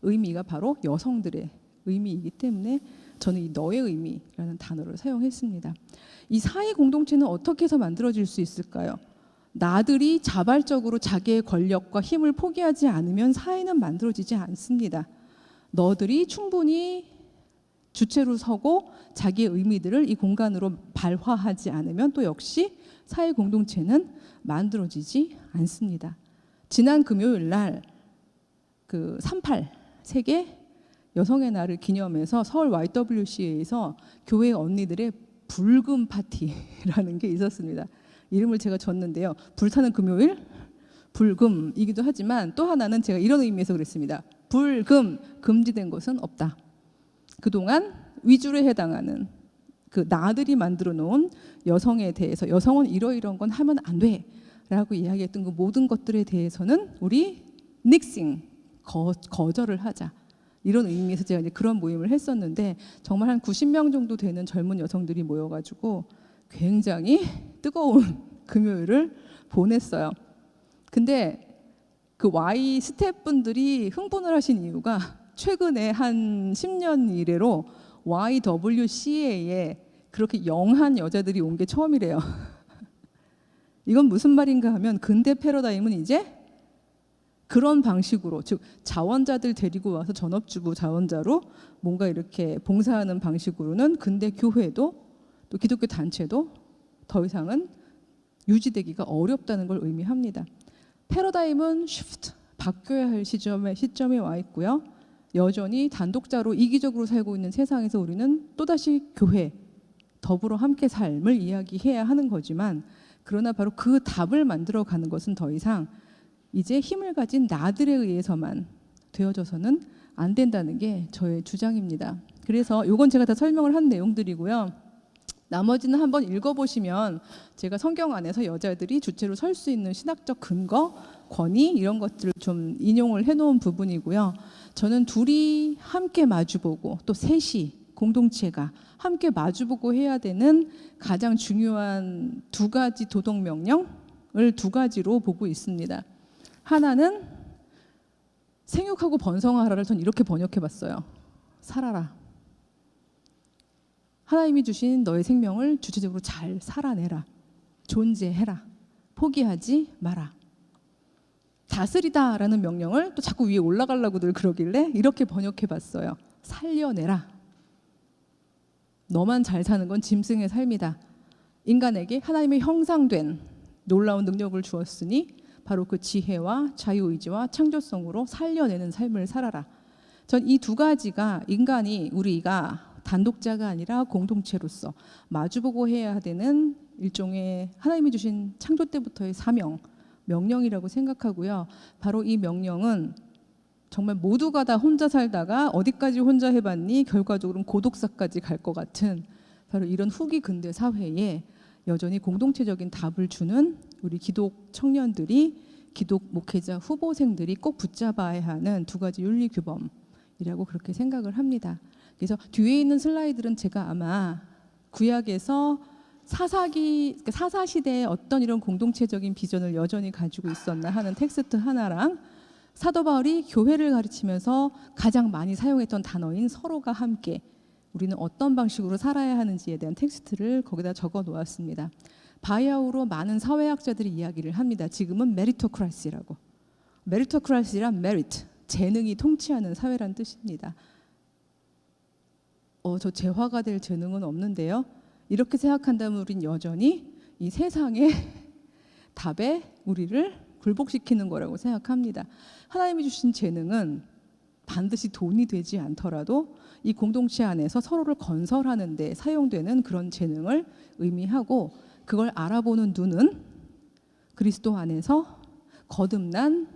[SPEAKER 1] 의미가 바로 여성들의 의미이기 때문에 저는 이 너의 의미라는 단어를 사용했습니다. 이 사회 공동체는 어떻게 해서 만들어질 수 있을까요? 나들이 자발적으로 자기의 권력과 힘을 포기하지 않으면 사회는 만들어지지 않습니다. 너들이 충분히 주체로 서고 자기의 의미들을 이 공간으로 발화하지 않으면 또 역시 사회 공동체는 만들어지지 않습니다. 지난 금요일 날 그 38 세계 여성의 날을 기념해서 서울 YWCA에서 교회 언니들의 불금 파티라는 게 있었습니다. 이름을 제가 줬는데요. 불타는 금요일, 불금이기도 하지만 또 하나는 제가 이런 의미에서 그랬습니다. 불금, 금지된 것은 없다. 그동안 위주에 해당하는 그 나들이 만들어 놓은 여성에 대해서 여성은 이러이러한 건 하면 안 돼 라고 이야기했던 그 모든 것들에 대해서는 우리 닉싱, 거절을 하자. 이런 의미에서 제가 이제 그런 모임을 했었는데 정말 한 90명 정도 되는 젊은 여성들이 모여가지고 굉장히 뜨거운 금요일을 보냈어요. 근데 그 Y 스태프분들이 흥분을 하신 이유가 최근에 한 10년 이래로 YWCA에 그렇게 영한 여자들이 온 게 처음이래요. 이건 무슨 말인가 하면 근대 패러다임은 이제 그런 방식으로, 즉 자원자들 데리고 와서 전업주부 자원자로 뭔가 이렇게 봉사하는 방식으로는 근대 교회도 또 기독교 단체도 더 이상은 유지되기가 어렵다는 걸 의미합니다. 패러다임은 shift, 바뀌어야 할 시점에 와 있고요. 여전히 단독자로 이기적으로 살고 있는 세상에서 우리는 또다시 교회, 더불어 함께 삶을 이야기해야 하는 거지만 그러나 바로 그 답을 만들어가는 것은 더 이상 이제 힘을 가진 나들에 의해서만 되어져서는 안 된다는 게 저의 주장입니다. 그래서 이건 제가 다 설명을 한 내용들이고요. 나머지는 한번 읽어보시면 제가 성경 안에서 여자들이 주체로 설 수 있는 신학적 근거, 권위 이런 것들을 좀 인용을 해놓은 부분이고요. 저는 둘이 함께 마주보고 또 셋이 공동체가 함께 마주보고 해야 되는 가장 중요한 두 가지 도덕 명령을 두 가지로 보고 있습니다. 하나는 생육하고 번성하라를 전 이렇게 번역해봤어요. 살아라. 하나님이 주신 너의 생명을 주체적으로 잘 살아내라. 존재해라. 포기하지 마라. 다스리다라는 명령을 또 자꾸 위에 올라가려고들 그러길래 이렇게 번역해봤어요. 살려내라. 너만 잘 사는 건 짐승의 삶이다. 인간에게 하나님의 형상된 놀라운 능력을 주었으니 바로 그 지혜와 자유의지와 창조성으로 살려내는 삶을 살아라. 전 이 두 가지가 인간이 우리가 단독자가 아니라 공동체로서 마주보고 해야 되는 일종의 하나님이 주신 창조 때부터의 사명, 명령이라고 생각하고요. 바로 이 명령은 정말 모두가 다 혼자 살다가 어디까지 혼자 해봤니? 결과적으로는 고독사까지 갈 것 같은 바로 이런 후기 근대 사회에 여전히 공동체적인 답을 주는 우리 기독 청년들이 기독 목회자 후보생들이 꼭 붙잡아야 하는 두 가지 윤리 규범이라고 그렇게 생각을 합니다. 그래서 뒤에 있는 슬라이드는 제가 아마 구약에서 사사 시대의 어떤 이런 공동체적인 비전을 여전히 가지고 있었나 하는 텍스트 하나랑 사도 바울이 교회를 가르치면서 가장 많이 사용했던 단어인 서로가 함께 우리는 어떤 방식으로 살아야 하는지에 대한 텍스트를 거기다 적어 놓았습니다. 바야흐로 많은 사회학자들이 이야기를 합니다. 지금은 메리토크라시라고. 메리토크라시란 메리트, 재능이 통치하는 사회란 뜻입니다. 저 재화가 될 재능은 없는데요. 이렇게 생각한다면 우린 여전히 이 세상의 답에 우리를 굴복시키는 거라고 생각합니다. 하나님이 주신 재능은 반드시 돈이 되지 않더라도 이 공동체 안에서 서로를 건설하는 데 사용되는 그런 재능을 의미하고 그걸 알아보는 눈은 그리스도 안에서 거듭난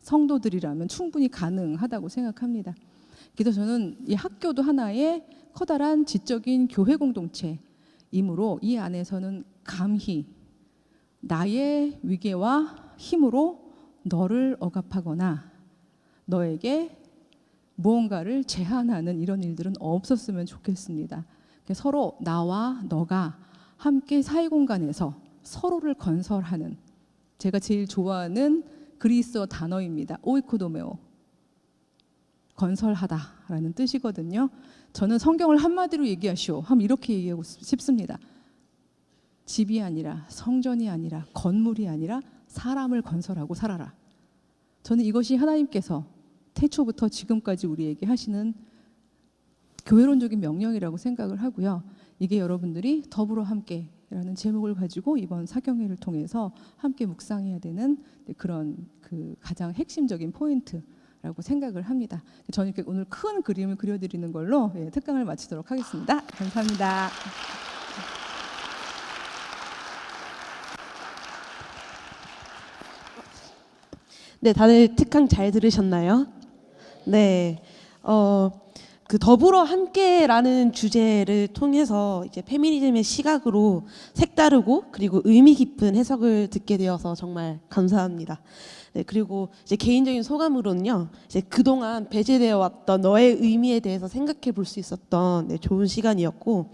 [SPEAKER 1] 성도들이라면 충분히 가능하다고 생각합니다. 그래서 저는 이 학교도 하나의 커다란 지적인 교회 공동체이므로 이 안에서는 감히 나의 위계와 힘으로 너를 억압하거나 너에게 무언가를 제한하는 이런 일들은 없었으면 좋겠습니다. 서로 나와 너가 함께 사회 공간에서 서로를 건설하는 제가 제일 좋아하는 그리스어 단어입니다. 오이코도메오. 건설하다라는 뜻이거든요. 저는 성경을 한마디로 얘기하시오 하면 이렇게 얘기하고 싶습니다. 집이 아니라 성전이 아니라 건물이 아니라 사람을 건설하고 살아라. 저는 이것이 하나님께서 태초부터 지금까지 우리에게 하시는 교회론적인 명령이라고 생각을 하고요. 이게 여러분들이 더불어 함께 라는 제목을 가지고 이번 사경회를 통해서 함께 묵상해야 되는 그런 그 가장 핵심적인 포인트라고 생각을 합니다. 저는 이렇게 오늘 큰 그림을 그려드리는 걸로 특강을 마치도록 하겠습니다. 감사합니다.
[SPEAKER 4] 네, 다들 특강 잘 들으셨나요? 네, 그 더불어 함께라는 주제를 통해서 이제 페미니즘의 시각으로 색다르고 그리고 의미 깊은 해석을 듣게 되어서 정말 감사합니다. 네, 그리고 이제 개인적인 소감으로는요, 이제 그동안 배제되어 왔던 너의 의미에 대해서 생각해 볼 수 있었던 좋은 시간이었고,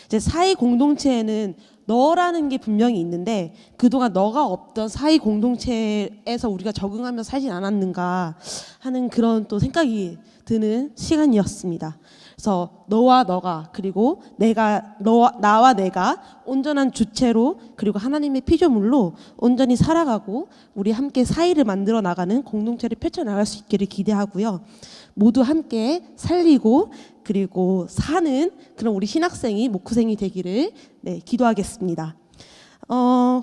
[SPEAKER 4] 이제 사회 공동체에는 너라는 게 분명히 있는데 그동안 너가 없던 사회 공동체에서 우리가 적응하며 살진 않았는가 하는 그런 또 생각이 드는 시간이었습니다. 그래서 너와 너가 그리고 나와 내가 온전한 주체로 그리고 하나님의 피조물로 온전히 살아가고 우리 함께 사이를 만들어 나가는 공동체를 펼쳐나갈 수 있기를 기대하고요. 모두 함께 살리고 그리고 사는 그런 우리 신학생이 목후생이 되기를 기도하겠습니다.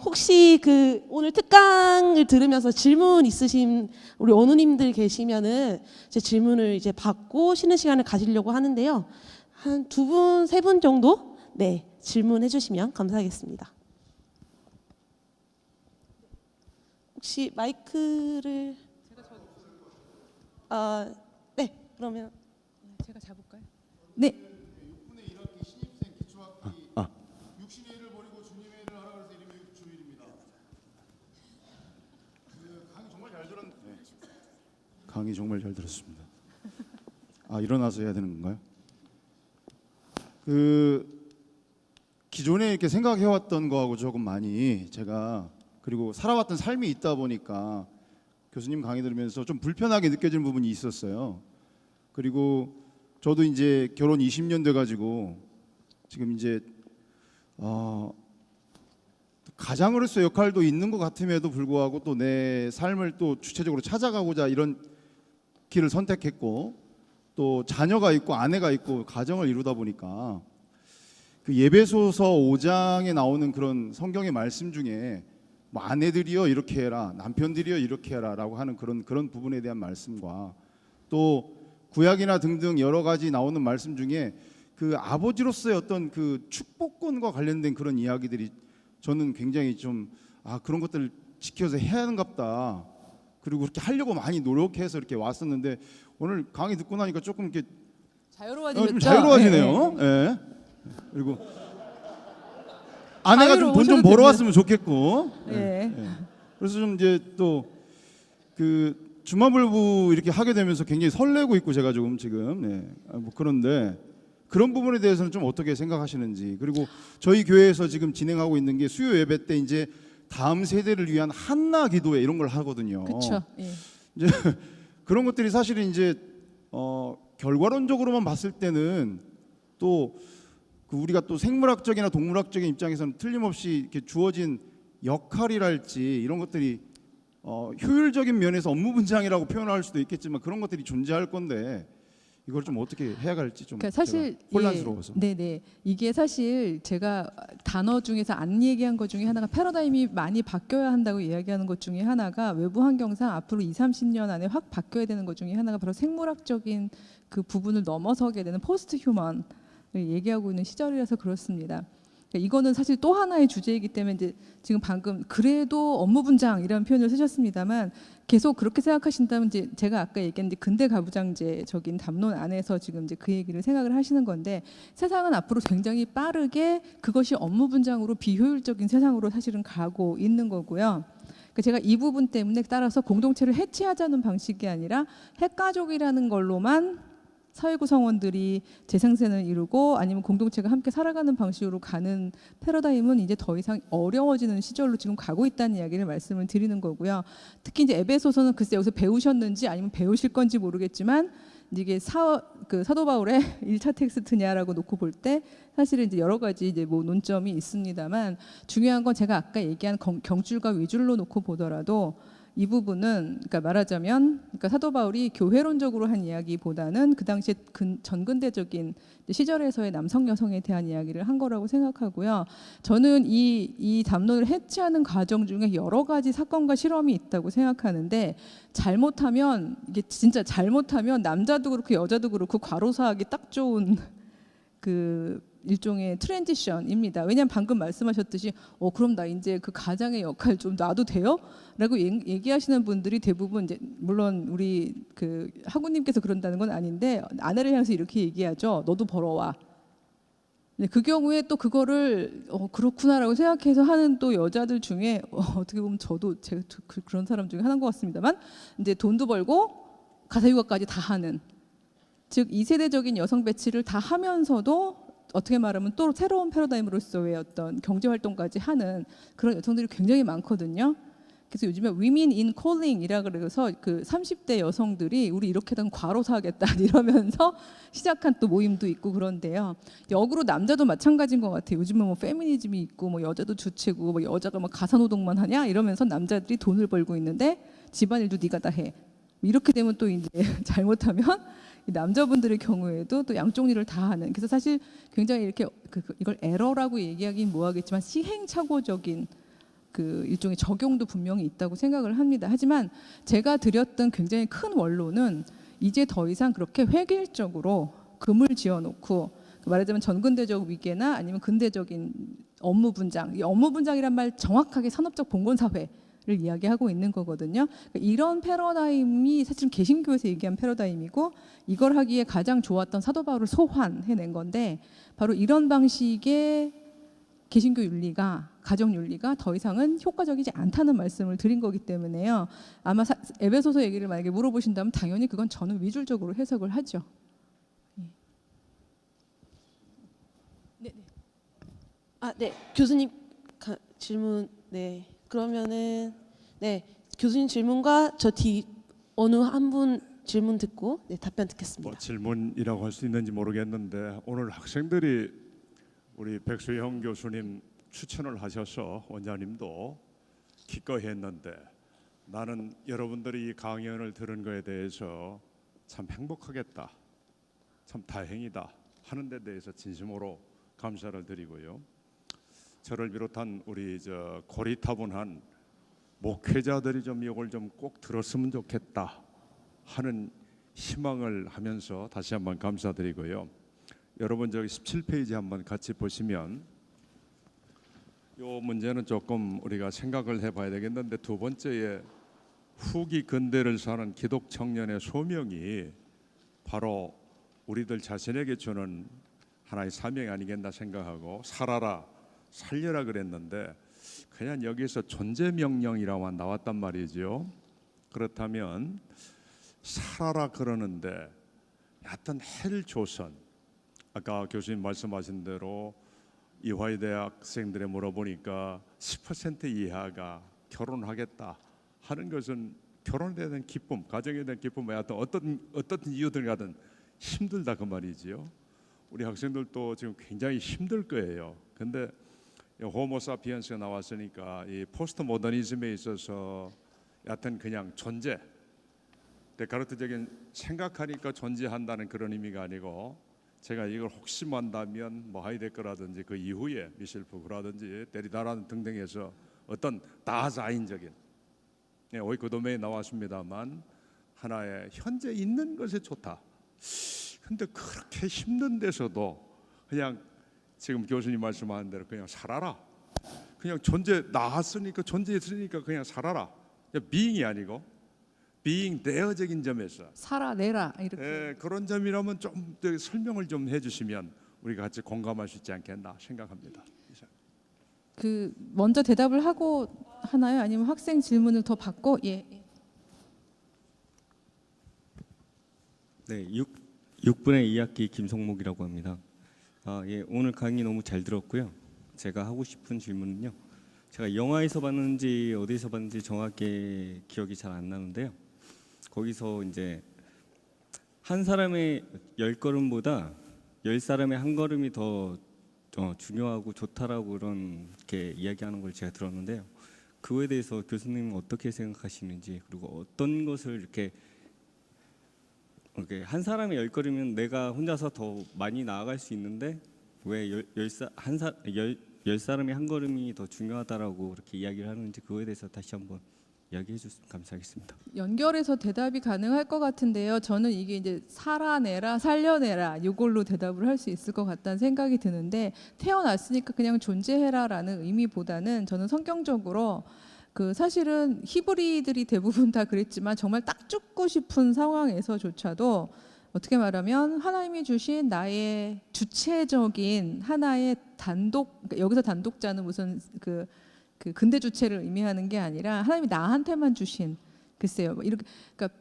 [SPEAKER 4] 혹시 그 오늘 특강을 들으면서 질문 있으신 우리 원우님들 계시면은 제 질문을 이제 받고 쉬는 시간을 가지려고 하는데요. 한 2분, 3분 정도 질문해 주시면 감사하겠습니다. 혹시 마이크를 네, 그러면
[SPEAKER 1] 제가 잡을까요? 네.
[SPEAKER 5] 강의 정말 잘 들었습니다. 일어나서 해야 되는 건가요? 기존에 이렇게 생각해왔던 거하고 조금 많이 제가 그리고 살아왔던 삶이 있다 보니까 교수님 강의 들으면서 좀 불편하게 느껴지는 부분이 있었어요. 그리고 저도 이제 결혼 20년 돼가지고 지금 이제 가장으로서 역할도 있는 것 같음에도 불구하고 또 내 삶을 또 주체적으로 찾아가고자 이런 길을 선택했고 또 자녀가 있고 아내가 있고 가정을 이루다 보니까 그 예배소서 5장에 나오는 그런 성경의 말씀 중에 뭐 아내들이여 이렇게 해라, 남편들이여 이렇게 해라라고 하는 그런 부분에 대한 말씀과 또 구약이나 등등 여러 가지 나오는 말씀 중에 그 아버지로서의 어떤 그 축복권과 관련된 그런 이야기들이 저는 굉장히 좀 그런 것들을 지켜서 해야 하는갑다. 그리고 그렇게 하려고 많이 노력해서 이렇게 왔었는데 오늘 강의 듣고 나니까 조금 이렇게
[SPEAKER 1] 자유로워지죠.
[SPEAKER 5] 좀 자유로워지네요. 예. 그리고 아내가 좀 돈 좀 벌어왔으면 좋겠고.
[SPEAKER 1] 예.
[SPEAKER 5] 그래서 좀 이제 또 그 주마불부 이렇게 하게 되면서 굉장히 설레고 있고 제가 지금 뭐 그런데 그런 부분에 대해서는 좀 어떻게 생각하시는지 그리고 저희 교회에서 지금 진행하고 있는 게 수요 예배 때 이제 다음 세대를 위한 한나 기도회 이런 걸 하거든요.
[SPEAKER 1] 그렇죠. 예.
[SPEAKER 5] 이제 그런 것들이 사실은 이제 결과론적으로만 봤을 때는 또 그 우리가 또 생물학적이나 동물학적인 입장에서는 틀림없이 이렇게 주어진 역할이랄지 이런 것들이 효율적인 면에서 업무 분장이라고 표현할 수도 있겠지만 그런 것들이 존재할 건데 이걸 좀 어떻게 해야 할지 좀
[SPEAKER 1] 그러니까 사실
[SPEAKER 5] 혼란스러워서.
[SPEAKER 1] 네네 이게 사실 제가 단어 중에서 안 얘기한 것 중에 하나가 패러다임이 많이 바뀌어야 한다고 이야기하는 것 중에 하나가 외부 환경상 앞으로 20-30년 안에 확 바뀌어야 되는 것 중에 하나가 바로 생물학적인 그 부분을 넘어서게 되는 포스트 휴먼을 얘기하고 있는 시절이라서 그렇습니다. 그러니까 이거는 사실 또 하나의 주제이기 때문에 이제 지금 방금 그래도 업무 분장이라는 표현을 쓰셨습니다만 계속 그렇게 생각하신다면 이제 제가 아까 얘기한 근대 가부장제적인 담론 안에서 지금 이제 그 얘기를 생각을 하시는 건데 세상은 앞으로 굉장히 빠르게 그것이 업무 분장으로 비효율적인 세상으로 사실은 가고 있는 거고요. 그러니까 제가 이 부분 때문에 따라서 공동체를 해체하자는 방식이 아니라 핵가족이라는 걸로만 사회 구성원들이 재생산을 이루고 아니면 공동체가 함께 살아가는 방식으로 가는 패러다임은 이제 더 이상 어려워지는 시절로 지금 가고 있다는 이야기를 말씀을 드리는 거고요. 특히 이제 에베소서는 글쎄 여기서 배우셨는지 아니면 배우실 건지 모르겠지만 이게 사도 바울의 1차 텍스트냐라고 놓고 볼 때 사실은 이제 여러 가지 이제 뭐 논점이 있습니다만 중요한 건 제가 아까 얘기한 경줄과 위줄로 놓고 보더라도 이 부분은 그러니까 말하자면 그러니까 사도 바울이 교회론적으로 한 이야기보다는 그 당시에 전근대적인 시절에서의 남성 여성에 대한 이야기를 한 거라고 생각하고요. 저는 이 담론을 해체하는 과정 중에 여러 가지 사건과 실험이 있다고 생각하는데 잘못하면 이게 진짜 잘못하면 남자도 그렇고 여자도 그렇고 과로사하기 딱 좋은 그 일종의 트랜지션입니다. 왜냐하면 방금 말씀하셨듯이 그럼 나 이제 그 가장의 역할 좀 놔도 돼요? 라고 얘기하시는 분들이 대부분 이제 물론 우리 그 하구님께서 그런다는 건 아닌데 아내를 향해서 이렇게 얘기하죠. 너도 벌어와. 그 경우에 또 그거를 그렇구나라고 생각해서 하는 또 여자들 중에 어떻게 보면 저도 제가 그런 사람 중에 하나인 것 같습니다만 이제 돈도 벌고 가사육아까지 다 하는 즉 2세대적인 여성 배치를 다 하면서도 어떻게 말하면 또 새로운 패러다임으로서의 어떤 경제 활동까지 하는 그런 여성들이 굉장히 많거든요. 그래서 요즘에 Women in Calling이라 그래서 그 30대 여성들이 우리 이렇게 된 과로사하겠다 이러면서 시작한 또 모임도 있고 그런데요. 역으로 남자도 마찬가지인 것 같아요. 요즘은 뭐 페미니즘이 있고 뭐 여자도 주체고 뭐 여자가 뭐 가사노동만 하냐 이러면서 남자들이 돈을 벌고 있는데 집안일도 네가 다 해. 이렇게 되면 또 이제 잘못하면 남자분들의 경우에도 또 양쪽 일을 다 하는. 그래서 사실 굉장히 이렇게 이걸 에러라고 얘기하긴 뭐하겠지만 시행착오적인 그 일종의 적용도 분명히 있다고 생각을 합니다. 하지만 제가 드렸던 굉장히 큰 원론은 이제 더 이상 그렇게 획일적으로 금을 지어놓고 말하자면 전근대적 위계나 아니면 근대적인 업무 분장, 이 업무 분장이란 말 정확하게 산업적 봉건 사회를 이야기하고 있는 거거든요. 그러니까 이런 패러다임이 사실 개신교에서 얘기한 패러다임이고 이걸 하기에 가장 좋았던 사도 바울을 소환해낸 건데 바로 이런 방식의 개신교 윤리가 가정 윤리가 더 이상은 효과적이지 않다는 말씀을 드린 거기 때문에요. 아마 에베소서 얘기를 만약에 물어보신다면 당연히 그건 저는 위줄적으로 해석을 하죠.
[SPEAKER 4] 네. 교수님 질문. 네. 그러면은 네. 교수님 질문과 저 뒤 어느 한 분 질문 듣고 답변 듣겠습니다.
[SPEAKER 6] 뭐 질문이라고 할 수 있는지 모르겠는데 오늘 학생들이 우리 백수형 교수님 추천을 하셔서 원장님도 기꺼이 했는데 나는 여러분들이 이 강연을 들은 거에 대해서 참 행복하겠다, 참 다행이다 하는 데 대해서 진심으로 감사를 드리고요. 저를 비롯한 우리 고리타분한 목회자들이 좀 이걸 좀 꼭 들었으면 좋겠다 하는 희망을 하면서 다시 한번 감사드리고요. 여러분 저기 17페이지 한번 같이 보시면 이 문제는 조금 우리가 생각을 해봐야 되겠는데 두 번째에 후기 근대를 사는 기독 청년의 소명이 바로 우리들 자신에게 주는 하나의 사명이 아니겠나 생각하고 살아라 살려라 그랬는데 그냥 여기서 존재 명령이라고만 나왔단 말이죠. 그렇다면 살아라 그러는데 하여튼 헬조선 아까 교수님 말씀하신 대로 이화여대 대학생들에 물어보니까 10% 이하가 결혼하겠다 하는 것은 결혼에 대한 기쁨, 가정에 대한 기쁨, 하여튼 어떤 이유들 가든 힘들다 그 말이지요. 우리 학생들도 지금 굉장히 힘들 거예요. 근데 호모사피엔스가 나왔으니까 이 포스트 모더니즘에 있어서 여하튼 그냥 존재, 데카르트적인 생각하니까 존재한다는 그런 의미가 아니고 제가 이걸 혹시 만다면 뭐 하이데거라든지 그 이후에 미셸 푸크라든지 데리다라는 등등에서 어떤 다자인적인 오이코도메에 나왔습니다만 하나의 현재 있는 것에 좋다. 근데 그렇게 힘든 데서도 그냥 지금 교수님 말씀하는 대로 그냥 살아라. 그냥 존재 나왔으니까 존재했으니까 그냥 살아라. 비잉이 아니고 비잉 대어적인 점에서
[SPEAKER 1] 살아내라 이렇게.
[SPEAKER 6] 그런 점이라면 좀 설명을 좀 해주시면 우리가 같이 공감할 수 있지 않겠나 생각합니다.
[SPEAKER 1] 그 먼저 대답을 하고 하나요? 아니면 학생 질문을 더 받고 예.
[SPEAKER 7] 네, 6분의 2학기 김성목이라고 합니다. 예, 오늘 강의 너무 잘 들었고요. 제가 하고 싶은 질문은요. 제가 영화에서 봤는지 어디서 봤는지 정확히 기억이 잘 안 나는데요. 거기서 이제 한 사람의 10걸음보다 10사람의 한 걸음이 더 중요하고 좋다라고 그렇게 이야기하는 걸 제가 들었는데요. 그거에 대해서 교수님은 어떻게 생각하시는지, 그리고 어떤 것을 이렇게 한 사람이 10걸음이면 내가 혼자서 더 많이 나아갈 수 있는데 왜 10사람이 한 걸음이 더 중요하다라고 그렇게 이야기를 하는지, 그거에 대해서 다시 한번 이야기해 주시면 감사하겠습니다.
[SPEAKER 1] 연결해서 대답이 가능할 것 같은데요. 저는 이게 이제 살아내라, 살려내라 이걸로 대답을 할 수 있을 것 같다는 생각이 드는데, 태어났으니까 그냥 존재해라라는 의미보다는 저는 성경적으로 그 사실은 히브리들이 대부분 다 그랬지만 정말 딱 죽고 싶은 상황에서조차도 어떻게 말하면 하나님이 주신 나의 주체적인 하나의 단독, 그러니까 여기서 단독자는 무슨 그 근대 주체를 의미하는 게 아니라 하나님이 나한테만 주신, 글쎄요, 뭐 이렇게, 그러니까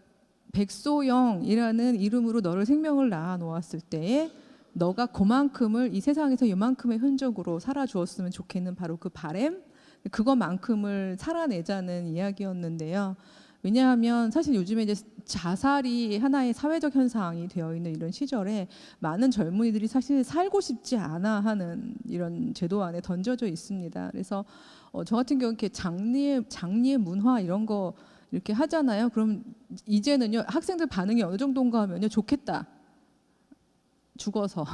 [SPEAKER 1] 백소영이라는 이름으로 너를 생명을 낳아 놓았을 때에 너가 그만큼을 이 세상에서 이만큼의 흔적으로 살아 주었으면 좋겠는 바로 그 바램, 그것만큼을 살아내자는 이야기였는데요. 왜냐하면 사실 요즘에 이제 자살이 하나의 사회적 현상이 되어 있는 이런 시절에 많은 젊은이들이 사실 살고 싶지 않아 하는 이런 제도 안에 던져져 있습니다. 그래서 저 같은 경우 이렇게 장리의 문화 이런 거 이렇게 하잖아요. 그럼 이제는요, 학생들 반응이 어느 정도인가 하면요, 좋겠다. 죽어서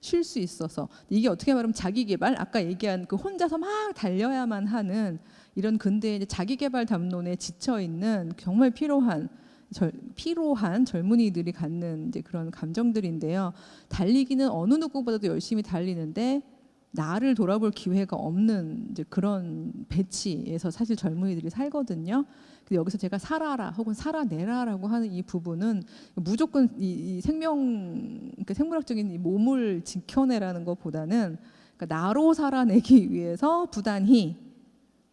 [SPEAKER 1] 쉴 수 있어서. 이게 어떻게 말하면 자기 개발, 아까 얘기한 그 혼자서 막 달려야만 하는 이런 근대 이제 자기 개발 담론에 지쳐 있는 정말 피로한 젊은이들이 갖는 이제 그런 감정들인데요. 달리기는 어느 누구보다도 열심히 달리는데 나를 돌아볼 기회가 없는 이제 그런 배치에서 사실 젊은이들이 살거든요. 그래서 여기서 제가 살아라 혹은 살아내라라고 하는 이 부분은 무조건 이 그러니까 생물학적인 이 몸을 지켜내라는 것보다는, 그러니까 나로 살아내기 위해서 부단히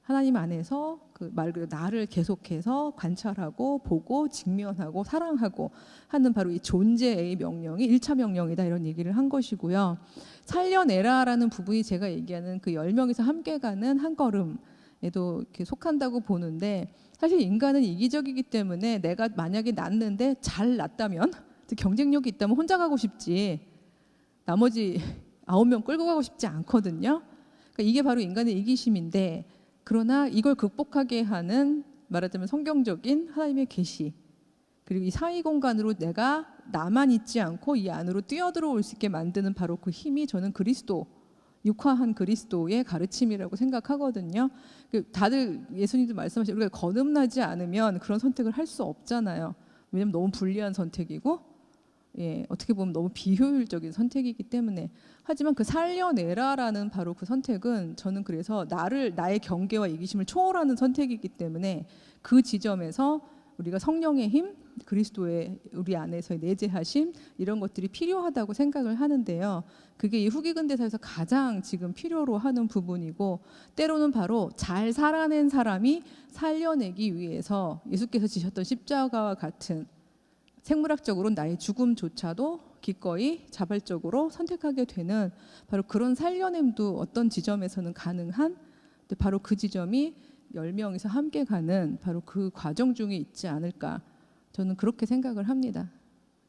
[SPEAKER 1] 하나님 안에서 그 말 그대로 나를 계속해서 관찰하고 보고 직면하고 사랑하고 하는 바로 이 존재의 명령이 1차 명령이다, 이런 얘기를 한 것이고요. 살려내라라는 부분이 제가 얘기하는 그 10명이서 함께 가는 한 걸음에도 이렇게 속한다고 보는데, 사실 인간은 이기적이기 때문에 내가 만약에 낳는데 잘 낳다면, 경쟁력이 있다면 혼자 가고 싶지 나머지 9명 끌고 가고 싶지 않거든요. 그러니까 이게 바로 인간의 이기심인데, 그러나 이걸 극복하게 하는 말하자면 성경적인 하나님의 계시, 그리고 이 사위 공간으로 내가 나만 있지 않고 이 안으로 뛰어들어올 수 있게 만드는 바로 그 힘이 저는 그리스도, 육화한 그리스도의 가르침이라고 생각하거든요. 다들 예수님도 말씀하신 우리가 거듭나지 않으면 그런 선택을 할 수 없잖아요. 왜냐하면 너무 불리한 선택이고, 어떻게 보면 너무 비효율적인 선택이기 때문에. 하지만 그 살려내라라는 바로 그 선택은 저는 그래서 나의 경계와 이기심을 초월하는 선택이기 때문에 그 지점에서 우리가 성령의 힘, 그리스도의 우리 안에서의 내재하심, 이런 것들이 필요하다고 생각을 하는데요. 그게 이 후기 근대사에서 가장 지금 필요로 하는 부분이고, 때로는 바로 잘 살아낸 사람이 살려내기 위해서 예수께서 지셨던 십자가와 같은 생물학적으로 나의 죽음조차도 기꺼이 자발적으로 선택하게 되는 바로 그런 살려냄도 어떤 지점에서는 가능한, 바로 그 지점이 10명이서 함께 가는 바로 그 과정 중에 있지 않을까, 저는 그렇게 생각을 합니다.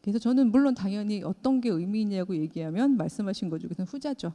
[SPEAKER 1] 그래서 저는 물론 당연히 어떤 게 의미 있냐고 얘기하면 말씀하신 것 중에서는 후자죠.